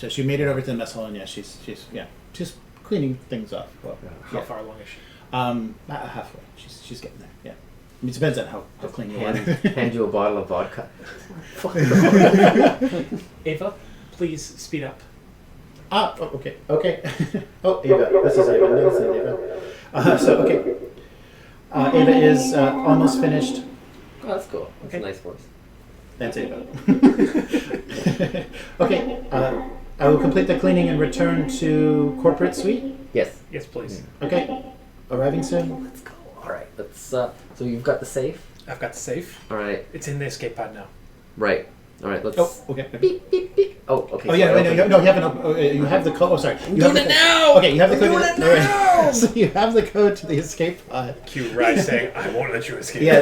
she made it over to the mess hall, and she's cleaning things up. Well, How far along is she? halfway. She's getting there. Yeah. I mean, it depends on how clean you want. Hand you a bottle of vodka. Ava, please speed up. Okay. Oh, Ava. This is Ava. This is Ava. Okay. Ava is almost finished. Oh, that's cool. That's Okay. a nice voice. That's Ava. Okay. I will complete the cleaning and return to corporate suite. Yes. Yes, please. Okay. Arriving soon. Let's go. All right. Let's. So you've got the safe. I've got the safe. All right. It's in the escape pod now. Right. All right. Let's. Oh, okay. Beep beep beep. Oh, okay. Oh yeah, wait, no, you haven't. You have the code. Oh, sorry. I'm doing it now. Okay, you have the code. Doing it all right. now. So you have the code to the escape pod. Cue Rai saying, "I won't let you escape." Yeah.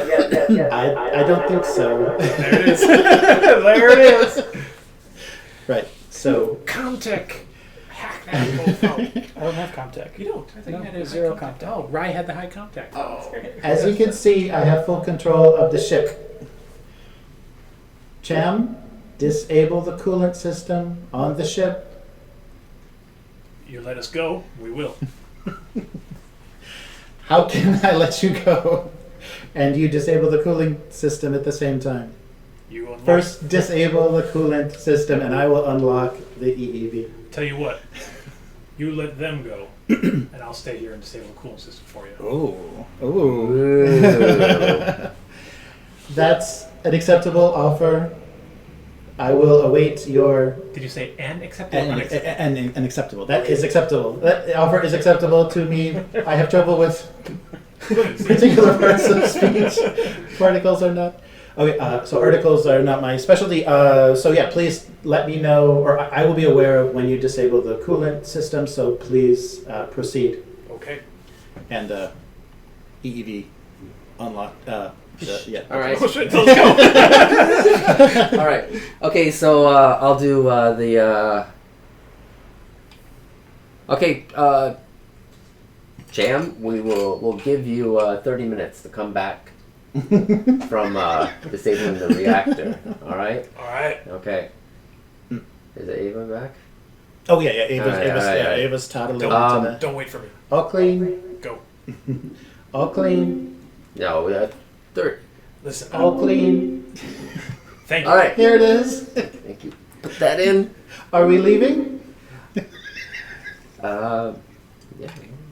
I don't think so. There it is. There it is. Right. So Comtech. Hack that both out. I don't have contact. You don't. I think No, you had a zero high contact. contact. Oh, Rai had the high contact. Oh. as you can see, I have full control of the ship. Cham, disable the coolant system on the ship. You let us go, we will. How can I let you go and you disable the cooling system at the same time? You unlock. First, disable the coolant system, and I will unlock the EEV. Tell you what. You let them go, and I'll stay here and disable the cooling system for you. Ooh. That's an acceptable offer. I will await your Did you say an acceptable or unacceptable? and acceptable. That is acceptable. That offer is acceptable to me. I have trouble with particular parts of speech. Articles are not. Okay, so articles are not my specialty. So yeah, please let me know, or I will be aware of when you disable the coolant system. So please proceed. Okay. And EEV unlock. Yeah. All right. Oh shit, let's go. All right. Okay, so I'll do the. Okay, Jam. We'll give you 30 minutes to come back from disabling the reactor. All right. All right. Okay. Is it Ava back? Oh yeah, yeah. Ava's, Alright, Ava's, alright, yeah, alright. Ava's toddling Don't, into the. don't wait for me. All clean. Go. All clean. No, third. Listen. All clean. Thank you. All right. Here it is. Thank you. Put that in. Are we leaving? Yeah.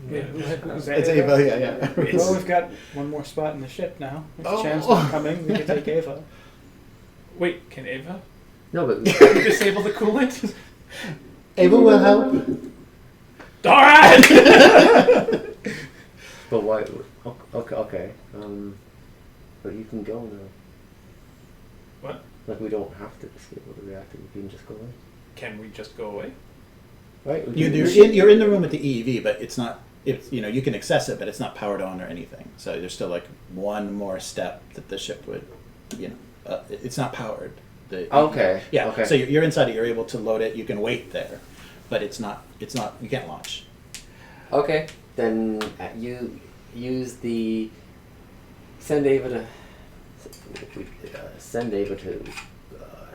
Yeah, go ahead. It's Ava. Yeah, yeah. Well, we've got one more spot in the ship now. If Oh. Cham's not coming, we can take Ava. Wait, can Ava No, but disable the coolant? Ava will help. All right. but why? Okay. But you can go now. What? Like we don't have to disable the reactor. We can just go away. Can we just go away? Right? We You're in the room with the EEV, but it's not. It's you can access it, but it's not powered on or anything. So there's still like one more step that the ship would, it's not powered. Okay. Yeah. Okay. So you're inside it. You're able to load it. You can wait there, but it's not. You can't launch. Okay. Then you use the send Ava to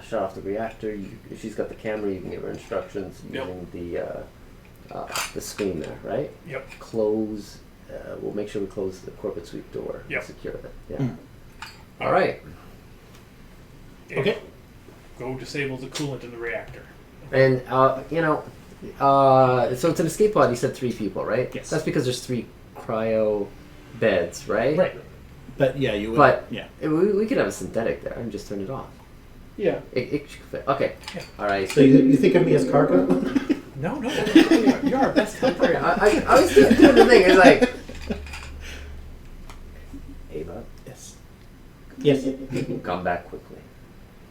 shut off the reactor. If she's got the camera, you can give her instructions using the screen there, right? Yep. Close. We'll make sure we close the corporate suite door. Yep. And secure it. Yeah. Mm. All right. Okay. Go disable the coolant in the reactor. And so it's an escape pod. You said 3 people, right? Yes. That's because there's 3 cryo beds, right? Right. But yeah, you would. But yeah. We could have a synthetic there and just turn it off. Yeah. It should fit. Okay. Yeah. All right. So you think of me as cargo? No, you're our best helper. I was doing the thing. It's like Ava, Yes. Yes. come back quickly.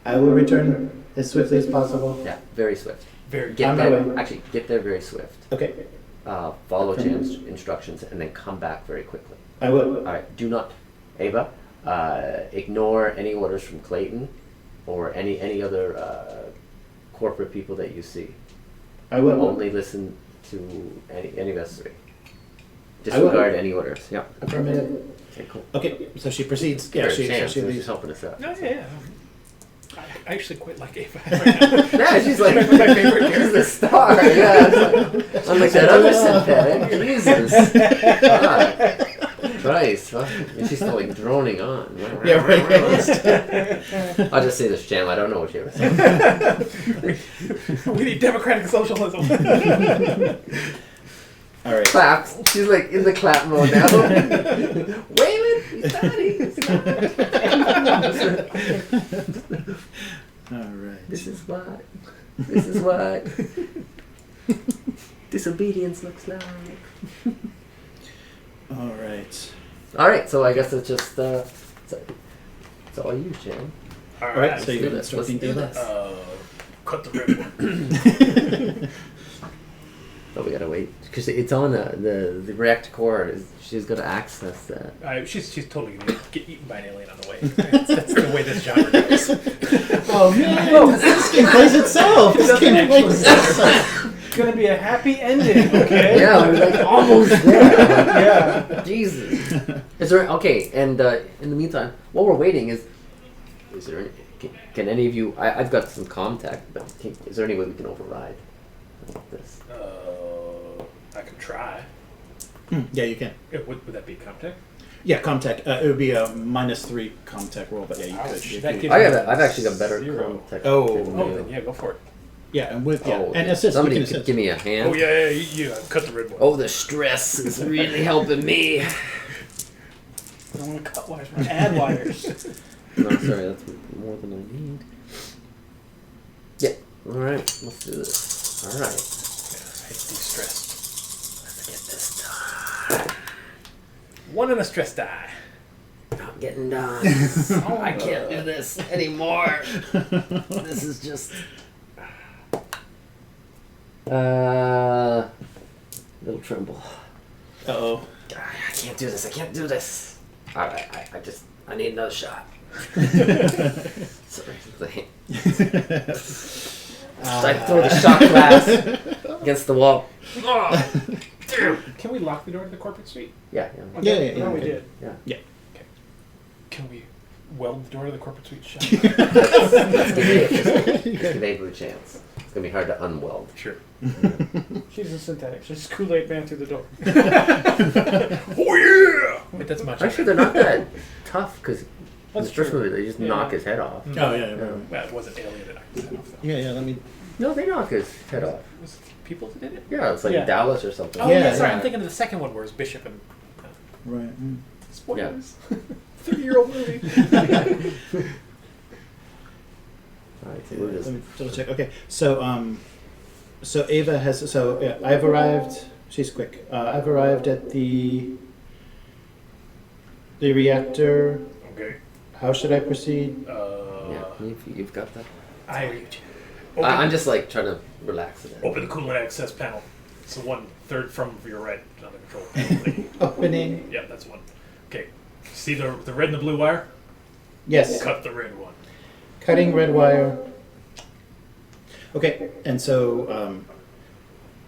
I will return as swiftly as possible. Yeah, very swift. Very Get On my there. way. Actually, get there very swift. Okay. Follow Okay. Jan's instructions and then come back very quickly. I will. All right. Do not, Ava, ignore any orders from Clayton or any other corporate people that you see. I will. Only listen to any of us 3. I will. Disregard any orders. Yeah. Affirmative. Okay, cool. Okay. So she proceeds. Yeah. Very She chance, leaves. she's helping us out. No, yeah. I actually quite like Ava right now. Yeah, she's like my favorite she's character. the star. Yeah, unlike that other synthetic. Jesus. God. Christ. Well, and she's still like droning on. Yeah. Right. I'll just say this, Jam. I don't know what you were saying. We need democratic socialism. All right. Claps. She's like in the clap mode now. Waylon, he's daddy. All right. This is what disobedience looks like. All right. All right, so I guess it's just it's all you, Jam. All All right. right. So do you're this. instructing Let's do Ava. Cut the red one. Oh, we gotta wait because it's on the reactor core. She's gonna access that. She's totally gonna get eaten by an alien on the way. That's the way this genre goes. Oh man! This game plays itself. This game plays itself. It's gonna be a happy ending, okay? Yeah, we're like almost there. Yeah. Jesus. Is there okay? And in the meantime, while we're waiting, is there any, can any of you? I've got some contact, but is there any way we can override this? I could try. Yeah, you can. Would that be contact? Yeah, Comtech. It would be a -3 Comtech roll, but yeah, you could. Ouch, If that you- gives- I've actually got better Zero. contact. Oh. than Oh, you. then yeah, go for it. yeah, and with Oh, and assist. somebody you can could assist. give me a hand. Oh yeah, you cut the red one. Oh, the stress is really helping me. I don't want to cut wires. I want to add wires. No, sorry, that's more than I need. Yeah. All right, let's do this. All right. Yeah, I hate to be stressed. Let's get this done. 1 and a stress die. Not getting done. I can't do this anymore. This is just. Little tremble. Uh-oh. I can't do this. I can't do this. All right, I just I need another shot. Sorry, the hand. I throw the shot glass against the wall. Oh, damn. Can we lock the door to the corporate suite? Yeah. Okay. Yeah, No, we okay. did. Yeah. Can we weld the door to the corporate suite shut? Let's give Ava a chance. It's gonna be hard to unweld. Sure. She's a synthetic. She's Kool-Aid man through the door. Oh yeah! Wait, that's much. Actually, they're not that tough because in the That's first true. movie they just Yeah. knock his head off. Oh yeah. Well, it wasn't alien that knocked his head off, though. Yeah. Let me. No, they knock his head off. Was it people that did it? Yeah, it's like Yeah. Dallas or something. Oh Yeah, yeah, sorry. yeah. I'm thinking of the second one where it's Bishop and Right. spoilers. 30-year-old movie. All right, so we're Let just me double check. Okay, so Ava has. So yeah, I've arrived. She's quick. I've arrived at the reactor. Okay. How should I proceed? yeah. You've got that. I'm I'm just like trying to relax it. open the coolant access panel. It's the 1/3 from your right on the control panel thing. Opening. Yeah, that's one. Okay. See the red and the blue wire? Yes. Cut the red one. Cutting red wire. Okay, and so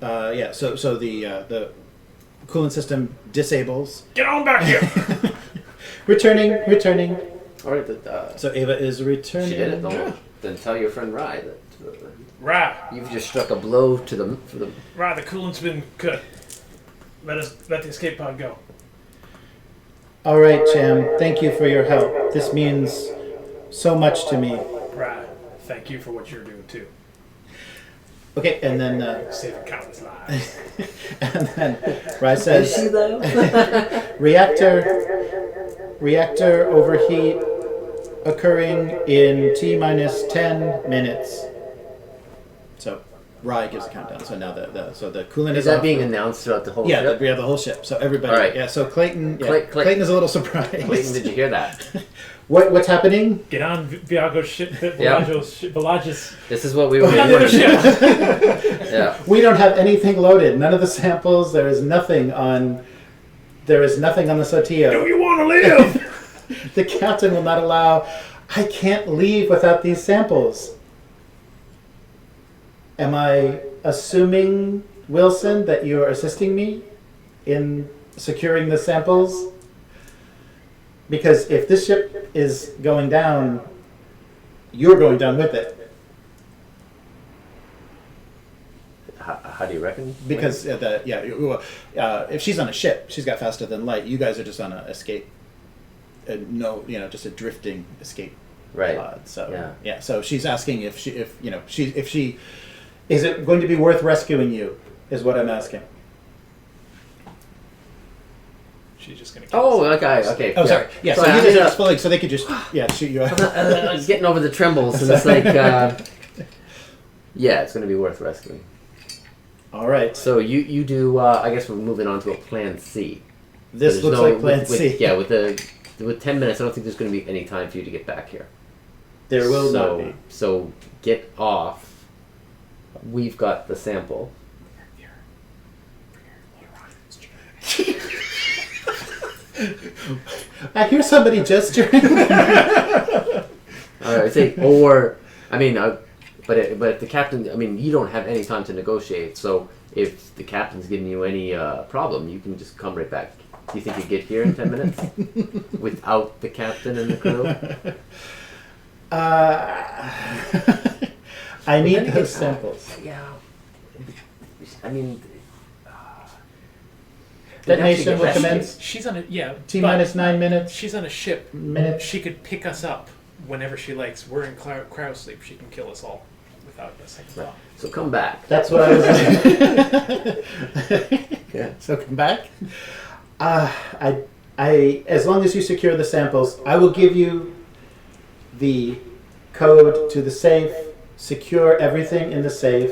yeah, so the coolant system disables. Get on back here. Returning. All right, So Ava is returning. she did it. Don't then tell your friend Rye that Right. you've just struck a blow to the for the. Right, the coolant's been cut. Let the escape pod go. All right, Cham. Thank you for your help. This means so much to me. Right. Thank you for what you're doing too. Okay, and then Saving countless lives. and then Rye says, Is she though? reactor overheat occurring in T-10 minutes. So Rye gives a countdown. So now the coolant Is is that off. being announced throughout the whole Yeah, ship? we have the whole ship. So everybody. All right. Yeah. So Clayton. Yeah, Clayton is a little surprised. Clayton, did you hear that? What's happening? Get on Viago's ship, Yeah. Village's. This is what we were Get on the other doing. ship. Yeah. We don't have anything loaded. None of the samples. There is nothing on the Sathio. Do you want to live? The captain will not allow. I can't leave without these samples. Am I assuming, Wilson, that you are assisting me in securing the samples? Because if this ship is going down, you're going down with it. How do you reckon? Because if she's on a ship, she's got faster than light. You guys are just on an escape. Just a drifting escape Right. pod. So Yeah. So she's asking if she is it going to be worth rescuing you? Is what I'm asking. She's just gonna. Kill Oh, us. okay. Oh, sorry. Yeah. So I you guys ended are up- exploding, so they could just shoot you out. I was getting over the trembles, and it's like, yeah, it's going to be worth rescuing. All right. So you do. I guess we're moving on to a plan C. This There's looks no- like Plan with, C. Yeah, with 10 minutes, I don't think there's going to be any time for you to get back here. There will not be. So get off. We've got the sample. I hear somebody gesturing. I say, but if the captain, you don't have any time to negotiate. So if the captain's giving you any problem, you can just come right back. Do you think you get here in 10 minutes without the captain and the crew? I need those samples. Yeah. Detonation will commence. She's on a T-9 minutes. She's on a ship. Minutes. She could pick us up whenever she likes. We're in cryo sleep. She can kill us all without a second thought. So come back. That's what I was saying. Yeah. So come back. I as long as you secure the samples, I will give you the code to the safe, secure everything in the safe,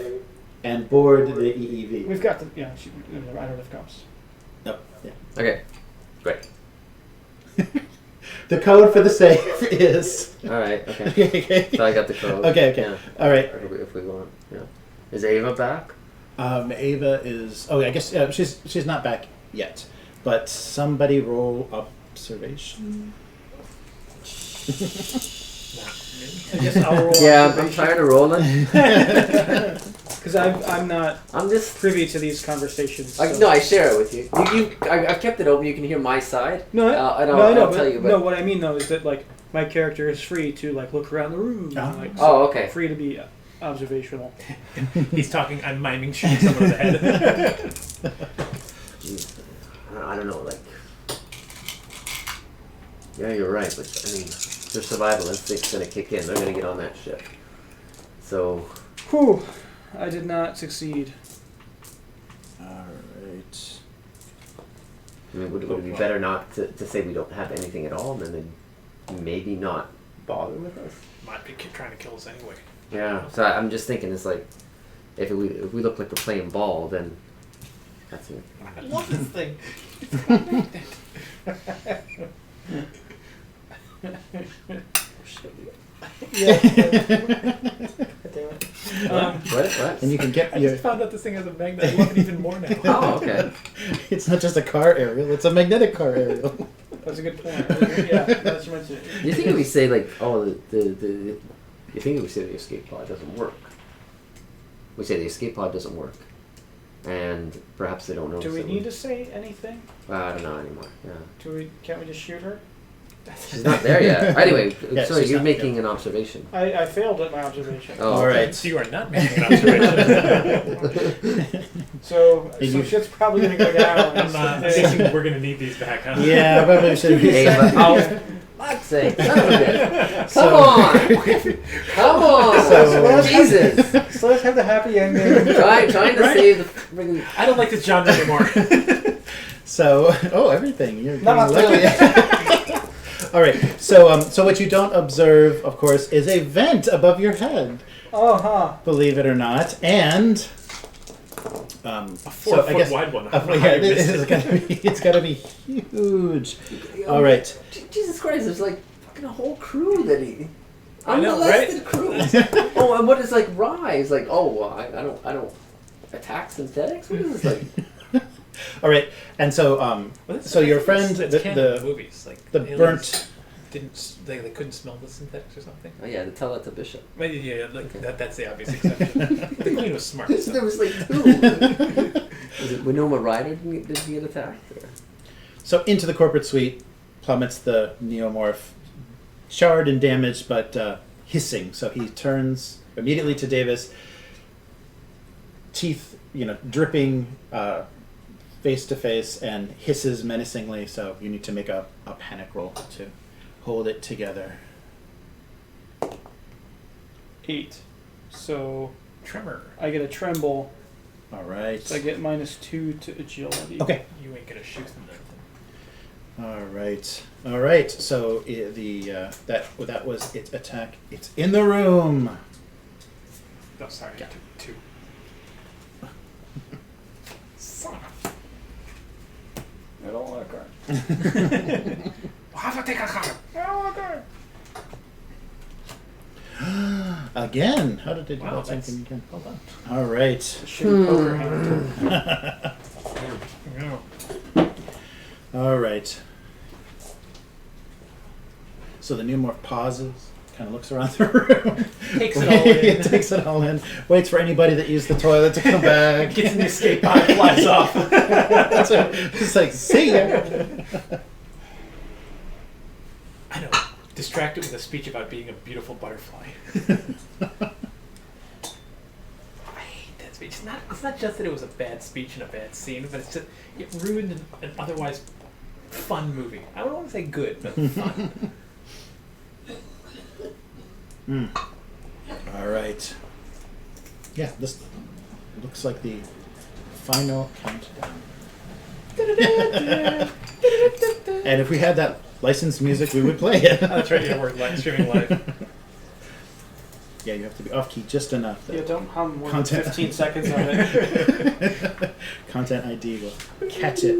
and board the EEV. We've got the I don't know if it comes. Nope. Yeah. Okay. Great. The code for the safe is. All right. Okay. Okay. So I got the code. Okay. Yeah. All right. If we want. Yeah. Is Ava back? Ava is. Oh, I guess she's not back yet. But somebody roll observation. I guess I'll roll. Yeah, I'm tired of rolling. Because I'm not I'm just. privy to these conversations. So. No, I share it with you. I've kept it open. You can hear my side. No, and no, I know, I'll but tell you. But no. What I mean though is that like my character is free to like look around the room. Oh. And, like, Oh, okay. Free to be observational. He's talking. I'm miming shooting someone in the head. Jeez, I don't know. Like, yeah, you're right. But I mean, their survival instinct's gonna kick in. They're gonna get on that ship. So. Whew. I did not succeed. Alright. I mean, would it be better not to say we don't have anything at all, and then maybe not bother with us? Might be trying to kill us anyway. Yeah. So I'm just thinking, it's like, if we look like we're playing ball, then that's it. I love this thing. What? And you can get I your. just found out this thing has a magnet. I love it even more now. Oh, okay. It's not just a car aerial; it's a magnetic car aerial. That's a good point. Yeah, that's what you mentioned. You think if we say like, oh, you think if we say the escape pod doesn't work? We say the escape pod doesn't work, and perhaps they don't know. Do we need to say anything? I don't know anymore. Yeah. Can't we just shoot her? She's not there yet. Anyway, Yeah, sorry, she's you're not making an observation. I failed at my observation. Oh, All okay. right. So you are not making an observation. So you- shit's probably gonna go down. I'm guessing we're going to need these back, huh? Yeah, probably should be. Hey, but God's sake, son of a bitch. So- Come on! Come on! So- Jesus! So let's have the happy ending. Trying to Right? save the friggin' I don't like this genre anymore. So, everything. You're No, getting lucky. All right. So, so what you don't observe, of course, is a vent above your head. Oh, huh. Believe it or not, and A so 4 I foot guess wide one. I don't know how yeah, you missed it's gotta be huge. All right. Jesus Christ, there's like fucking a whole crew that he. I know, Unmolested crew. Oh, and what is like rise? Like, oh, well, I don't attack synthetics. What is this like? All right. And so, so your friend, It's canon in the movies, like the aliens burnt. they couldn't smell the synthetics or something. Oh yeah, to tell that to Bishop. Well, yeah, like Okay. that's the obvious exception. The Queen was smart. So. There was like two. Was it Winoma Ryder did he get attacked? Or? So into the corporate suite plummets the neomorph, charred and damaged, but hissing. So he turns immediately to Davis, teeth, dripping, face to face, and hisses menacingly. So you need to make a panic roll to hold it together. 8. So Tremor. I get a tremble. All right. So I get -2 to agility. Okay. You ain't gonna shoot them. All right. All right. So that was its attack. It's in the room. Oh, sorry. Yeah. 2. Son of I don't want a card. a... Have to take a card. I don't want a card. Again. How did they do Wow, that? Same that's- thing again. Hold on. All right. Shitty poker hand. No. All right. So the neomorph pauses, kind of looks around the room. Takes it all in. Takes it all in. Waits for anybody that used the toilet to come back. Gets in the escape pod, flies off. That's right. Just like, see ya. I know. Distracted with a speech about being a beautiful butterfly. I hate that speech. It's not just that it was a bad speech and a bad scene, but it's just, it ruined an otherwise fun movie. I don't want to say good, but fun. All right. Yeah, this looks like the final countdown. And if we had that licensed music, we would play it. That's right. Yeah, we're streaming live. Yeah, you have to be off key just enough. Yeah, don't hum more Content. than 15 seconds of it. Content ID will catch it.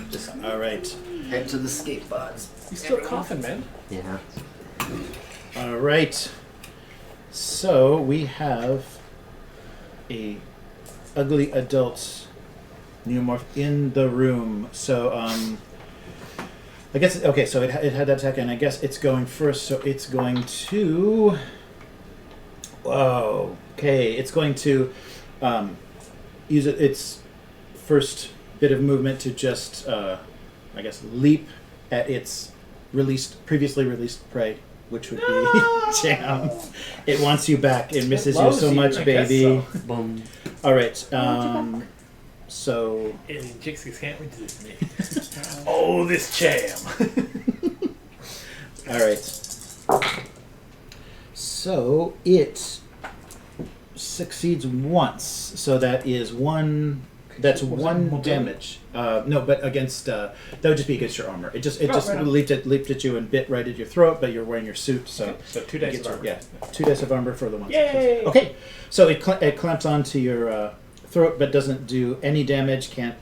Just all right. Head to the skate pods. You still coughing, man? Yeah. All right. So we have a ugly adult neomorph in the room. So I guess okay. So it had that attack, and I guess it's going first. So it's going to. Whoa. Okay, it's going to use its first bit of movement to just, I guess, leap at its previously released prey, which would be Jam. It wants you back. It misses you so much, baby. So. Boom. All right. So. Alien Jixies can't resist me. Oh, this Jam. All right. So it succeeds once. So that is one. That's one damage. No, but against that would just be against your armor. It just leaped at you and bit right at your throat. But you're wearing your suit, so okay. So 2 dice of armor. Yeah, 2 dice of armor for the one. Yay! Okay, so it clamps onto your throat, but doesn't do any damage. Can't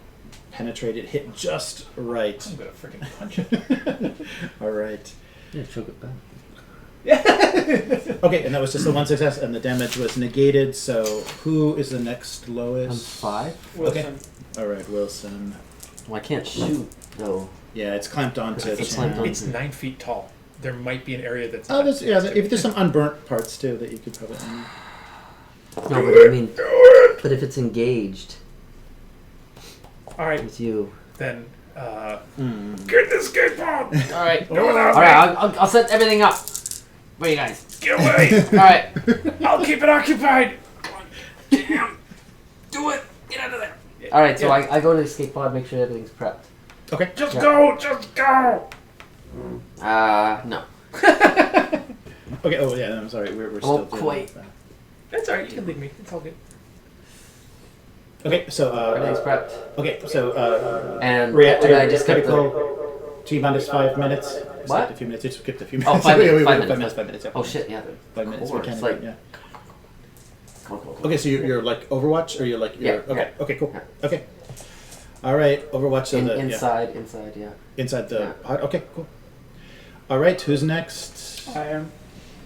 penetrate it. Hit just right. I'm gonna freaking punch it. All right. Yeah, choke it back. Okay, and that was just the one success, and the damage was negated. So who is the next lowest? 5. Wilson. Okay. All right, Wilson. Well, I can't shoot though. Yeah, it's clamped onto. It's clamped on. It's 9 feet tall. There might be an area that's. Oh, if there's some unburnt parts too that you could probably. No, but I mean, but if it's engaged All right, with you. then get the escape pod. All right. Go without All right. I'll set everything up. Where are you guys? Get away. All right. I'll keep it occupied. Damn. Do it. Get out of there. All right. So I go to the escape pod, make sure everything's prepped. Okay. Just go. Just go. No. Okay. Oh yeah. I'm sorry. We're still. won't dealing quite. with that. That's all right. You can leave me. It's all good. Okay. So. Everything's prepped. Okay. So. And Reactor. I just got the. critical. T minus 5 minutes. What? Skipped a few minutes. Just skipped a few Oh, minutes. 5 minutes. Wait, 5 5 minutes. minutes. 5 minutes. Yeah. Oh shit! Yeah. 5 minutes. Course, We can. like- Yeah. Cool. Okay. So you're like Overwatch, or you're like. Yeah, Okay. yeah. Okay. Cool. Yeah. Okay. All right. Overwatch. So Inside, yeah. Inside the Yeah. pod. Okay. Cool. All right. Who's next? I am.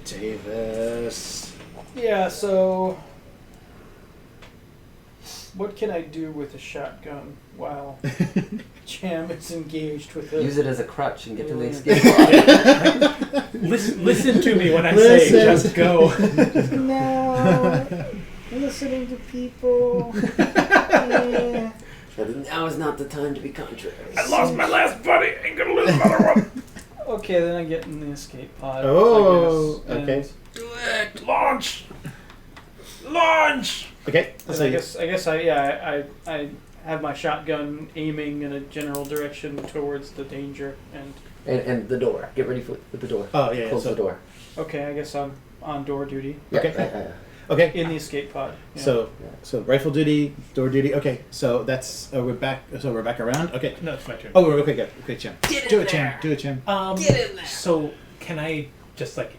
Davis. Yeah, so what can I do with a shotgun while Jam is engaged with it? Use it as a crutch and get to the Alien. escape pod. Listen to me when I say just go. No, listening to people. Yeah. Now is not the time to be contrary. I lost my last buddy. Ain't gonna lose another one. Okay, then I get in the escape pod. Oh, I guess, and- okay. Do it. Launch. Launch. Okay. And So I guess I have my shotgun aiming in a general direction towards the danger, and And the door. Get ready for the door. Oh yeah. Close So, the door. okay, I guess I'm on door duty Okay. Yeah. Okay. in the escape pod. Yeah. So rifle duty, door duty. Okay. So that's we're back. So we're back around. Okay. No, it's my turn. Oh, okay. Good. Okay, Jim. Get Do in it, Jim. there. Do it, Jim. Get in there. So can I just like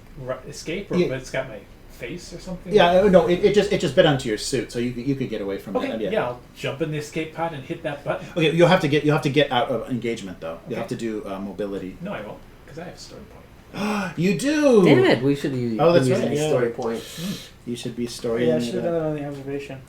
escape, or Yeah. but it's got my face or something? Yeah. No. It just bit onto your suit, so you could get away from Okay. that. Yeah. I'll jump in the escape pod and hit that button. Okay. You'll have to get out of engagement though. You Okay. have to do mobility. No, I won't, because I have a story point. You do. Damn it! We should use Oh, that's use right, any yeah. story point. You should be storying. Yeah, I should it have done up. it on the observation.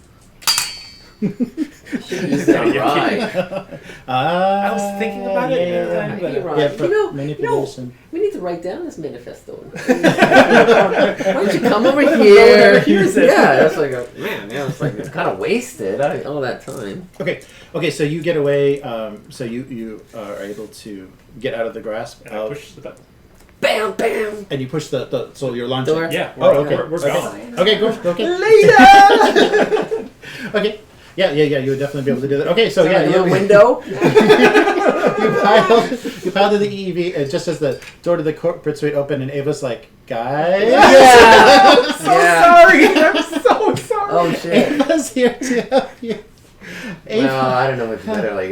Should use that right. I was thinking about it, Yeah. but- You're right. Yeah, for You know, manipulation. we need to write down this manifesto. Why don't you come over here? Here's it. Yeah, that's like man. Yeah, it's like kind of wasted all that time. Okay. So you get away. So you are able to get out of the grasp And I of, push the button. Bam, bam. and you push the so you're launching. Door. Yeah. Oh, okay. We're gone. Okay, go. Okay. Later. Okay. Yeah. You would definitely be able to do that. Okay, so yeah, a you little window. you piled to the EV, and just as the door to the corporate suite opened, and Ava's like, "Guys, Yeah. I'm so sorry. I'm so sorry. Oh shit. Ava's here to help you." Well, I don't know what's better. Like,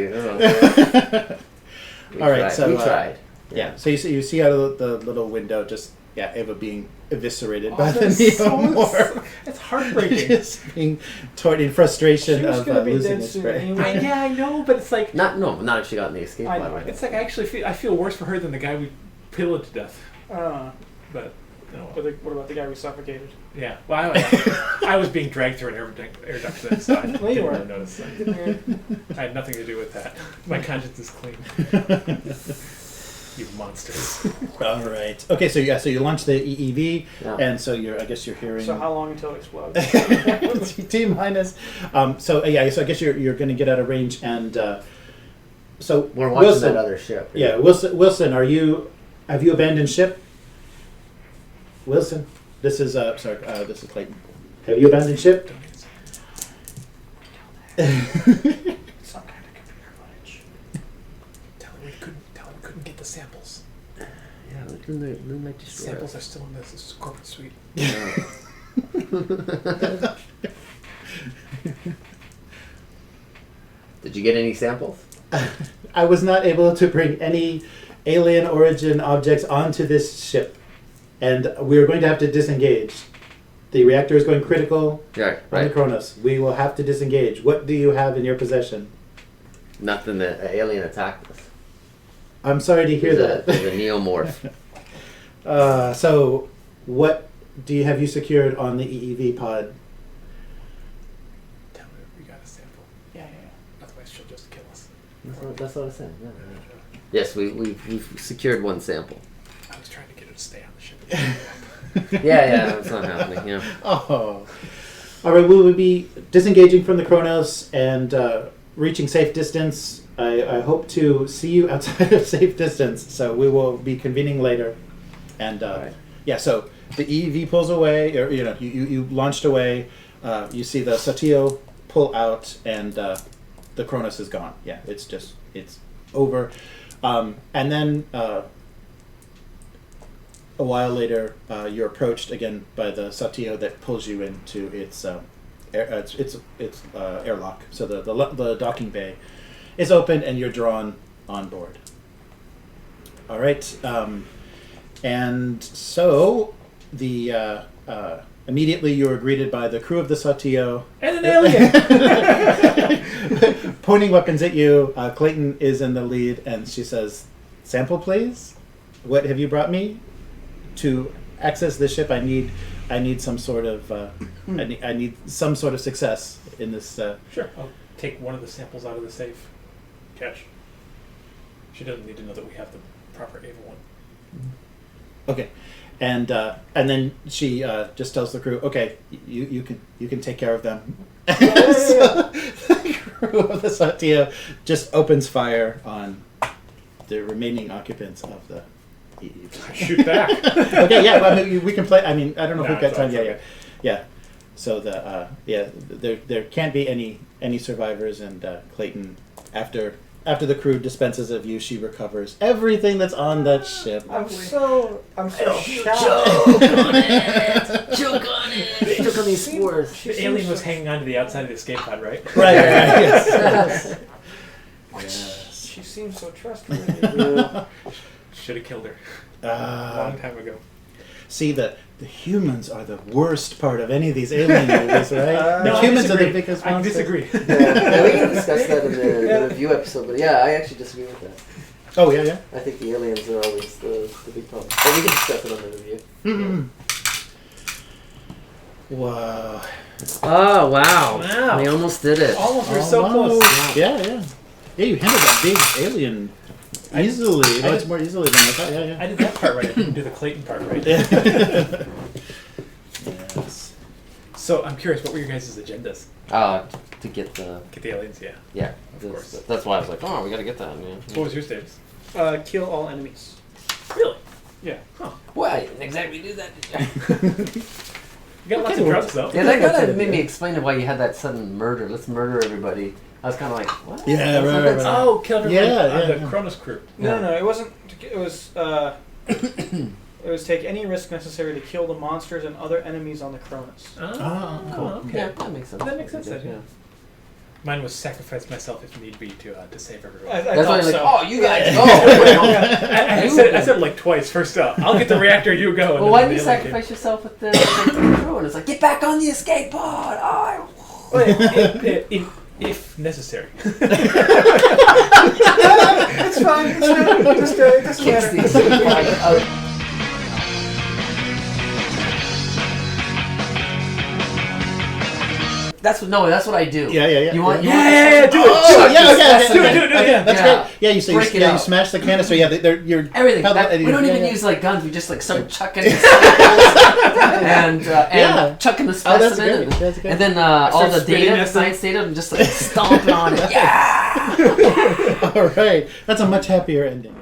we All right, tried. so, we tried. Yeah. So you see out of the little window, just Ava being eviscerated by the that's Neomorph. It's heartbreaking. Just being torn in frustration She was of gonna be losing dead his soon prey. anyway. Yeah, I know, but it's like Not if she got in the escape I pod. know. Right? it's like I feel worse for her than the guy we pillowed to death. But no. What about the guy we suffocated? Yeah. Well, I was being dragged through an air duct then, so I No, you didn't really weren't. notice. I had nothing to do with that. My conscience is clean. You monsters. All right. Okay, so so you launch the EEV, Yeah. and so I guess you're hearing. So how long until it explodes? T minus. So I guess you're going to get out of range, and so We're watching Wilson, that other ship. right? Yeah, Wilson, have you abandoned ship? Wilson, this is this is Clayton. Have you abandoned ship? Some kind of computer glitch. Tell him we couldn't get the samples. Yeah, Lynn might destroy Samples us. are still in this corporate suite. Did you get any samples? I was not able to bring any alien origin objects onto this ship, and we're going to have to disengage. The reactor is going critical Yeah, on the right. Kronos. We will have to disengage. What do you have in your possession? Nothing. That an alien attacked us. I'm sorry to hear that. There's a neomorph. So, what have you secured on the EEV pod? Tell her we got a sample. Yeah. Otherwise, she'll just kill us. That's what I said. Yeah, yeah. Yes, we've secured one sample. I was trying to get her to stay on the ship. Yeah, that's not happening. Yeah. Oh. All right, we will be disengaging from the Kronos and reaching safe distance. I hope to see you outside of safe distance, so we will be convening later. And Right. yeah, so the EEV pulls away, or you launched away. You see the Sathio pull out, and the Kronos is gone. Yeah, it's over. And then a while later, you're approached again by the Sathio that pulls you into its airlock. So the docking bay is open, and you're drawn on board. All right, and so the immediately you are greeted by the crew of the Sathio. And an alien! Pointing weapons at you. Clayton is in the lead, and she says, "Sample, please. What have you brought me? To access this ship, I need some sort of I need some sort of success in this." Sure. I'll take one of the samples out of the safe. Catch. She doesn't need to know that we have the proper Ava one. Okay, and then she just tells the crew, "Okay, you can take care of them." So the crew of the Sathio just opens fire on the remaining occupants of the EEV. Shoot back. Okay, yeah, well, I mean, we can play. I mean, I don't know if Nah, we've got it's all time. okay. Yeah. So there can't be any survivors, and Clayton, after the crew dispenses of you, she recovers everything that's on that ship. I'm so shocked. Choke on it! Choke on it! Choke on these spores. The alien was hanging on to the outside of the escape pod, right? Right. Yes. Yes. She seems so trustworthy. Should have killed her a long time ago. See, the humans are the worst part of any of these alien movies, right? The No, humans are the I biggest I monsters. disagree. Yeah, we can discuss that in the review episode, but yeah, I actually disagree with that. Oh, yeah. I think the aliens are always the big problem. But we can discuss it on the review. Wow. Oh, wow. Wow. We almost did it. Almost, we're so Almost. close. Yeah, you handled that big alien easily. I Much did- more easily than I thought. Yeah. I did that part right. I didn't do the Clayton part right. Yes. So I'm curious, what were your guys' agendas? To get the... Get the aliens, yeah. Yeah. Of course. That's why I was like, oh, we gotta get that. Yeah. What was your status? Kill all enemies. Really? Yeah. Well, I didn't exactly do that, did you? You got lots of drugs, though. Yeah, that kind of made me explain why you had that sudden murder. Let's murder everybody. I was kind of like, what? Yeah, That's right, not right, that- right. Oh, killed everybody on the yeah. Cronus crew. No, it wasn't. It was. It was take any risk necessary to kill the monsters and other enemies on the Cronus. Oh, cool. Okay. Yeah, that makes sense. That makes sense, Yeah. yeah. Mine was sacrifice myself if need be to save everyone. I That's why thought you're like, so. oh, you guys go. I said it like twice. First, I'll get the reactor, you go. And Well, why then do you the alien sacrifice yourself with the crew? And it's like, get back on the escape pod. Oh. came. If necessary. It's fine. It's fine. Just it doesn't Kicks matter. the escape pod out. That's what I do. Yeah. You want? Do it. Oh, yeah, Do it again. That's Yeah. great. Yeah, Break it you out. smash the canister. Yeah, you're Everything. We don't even use like guns. We just like start chucking and chucking the that's specimen, great. That's great. and then all the spitting data, at the science data, and just like stomping on it. Yeah. All right, that's a much happier ending.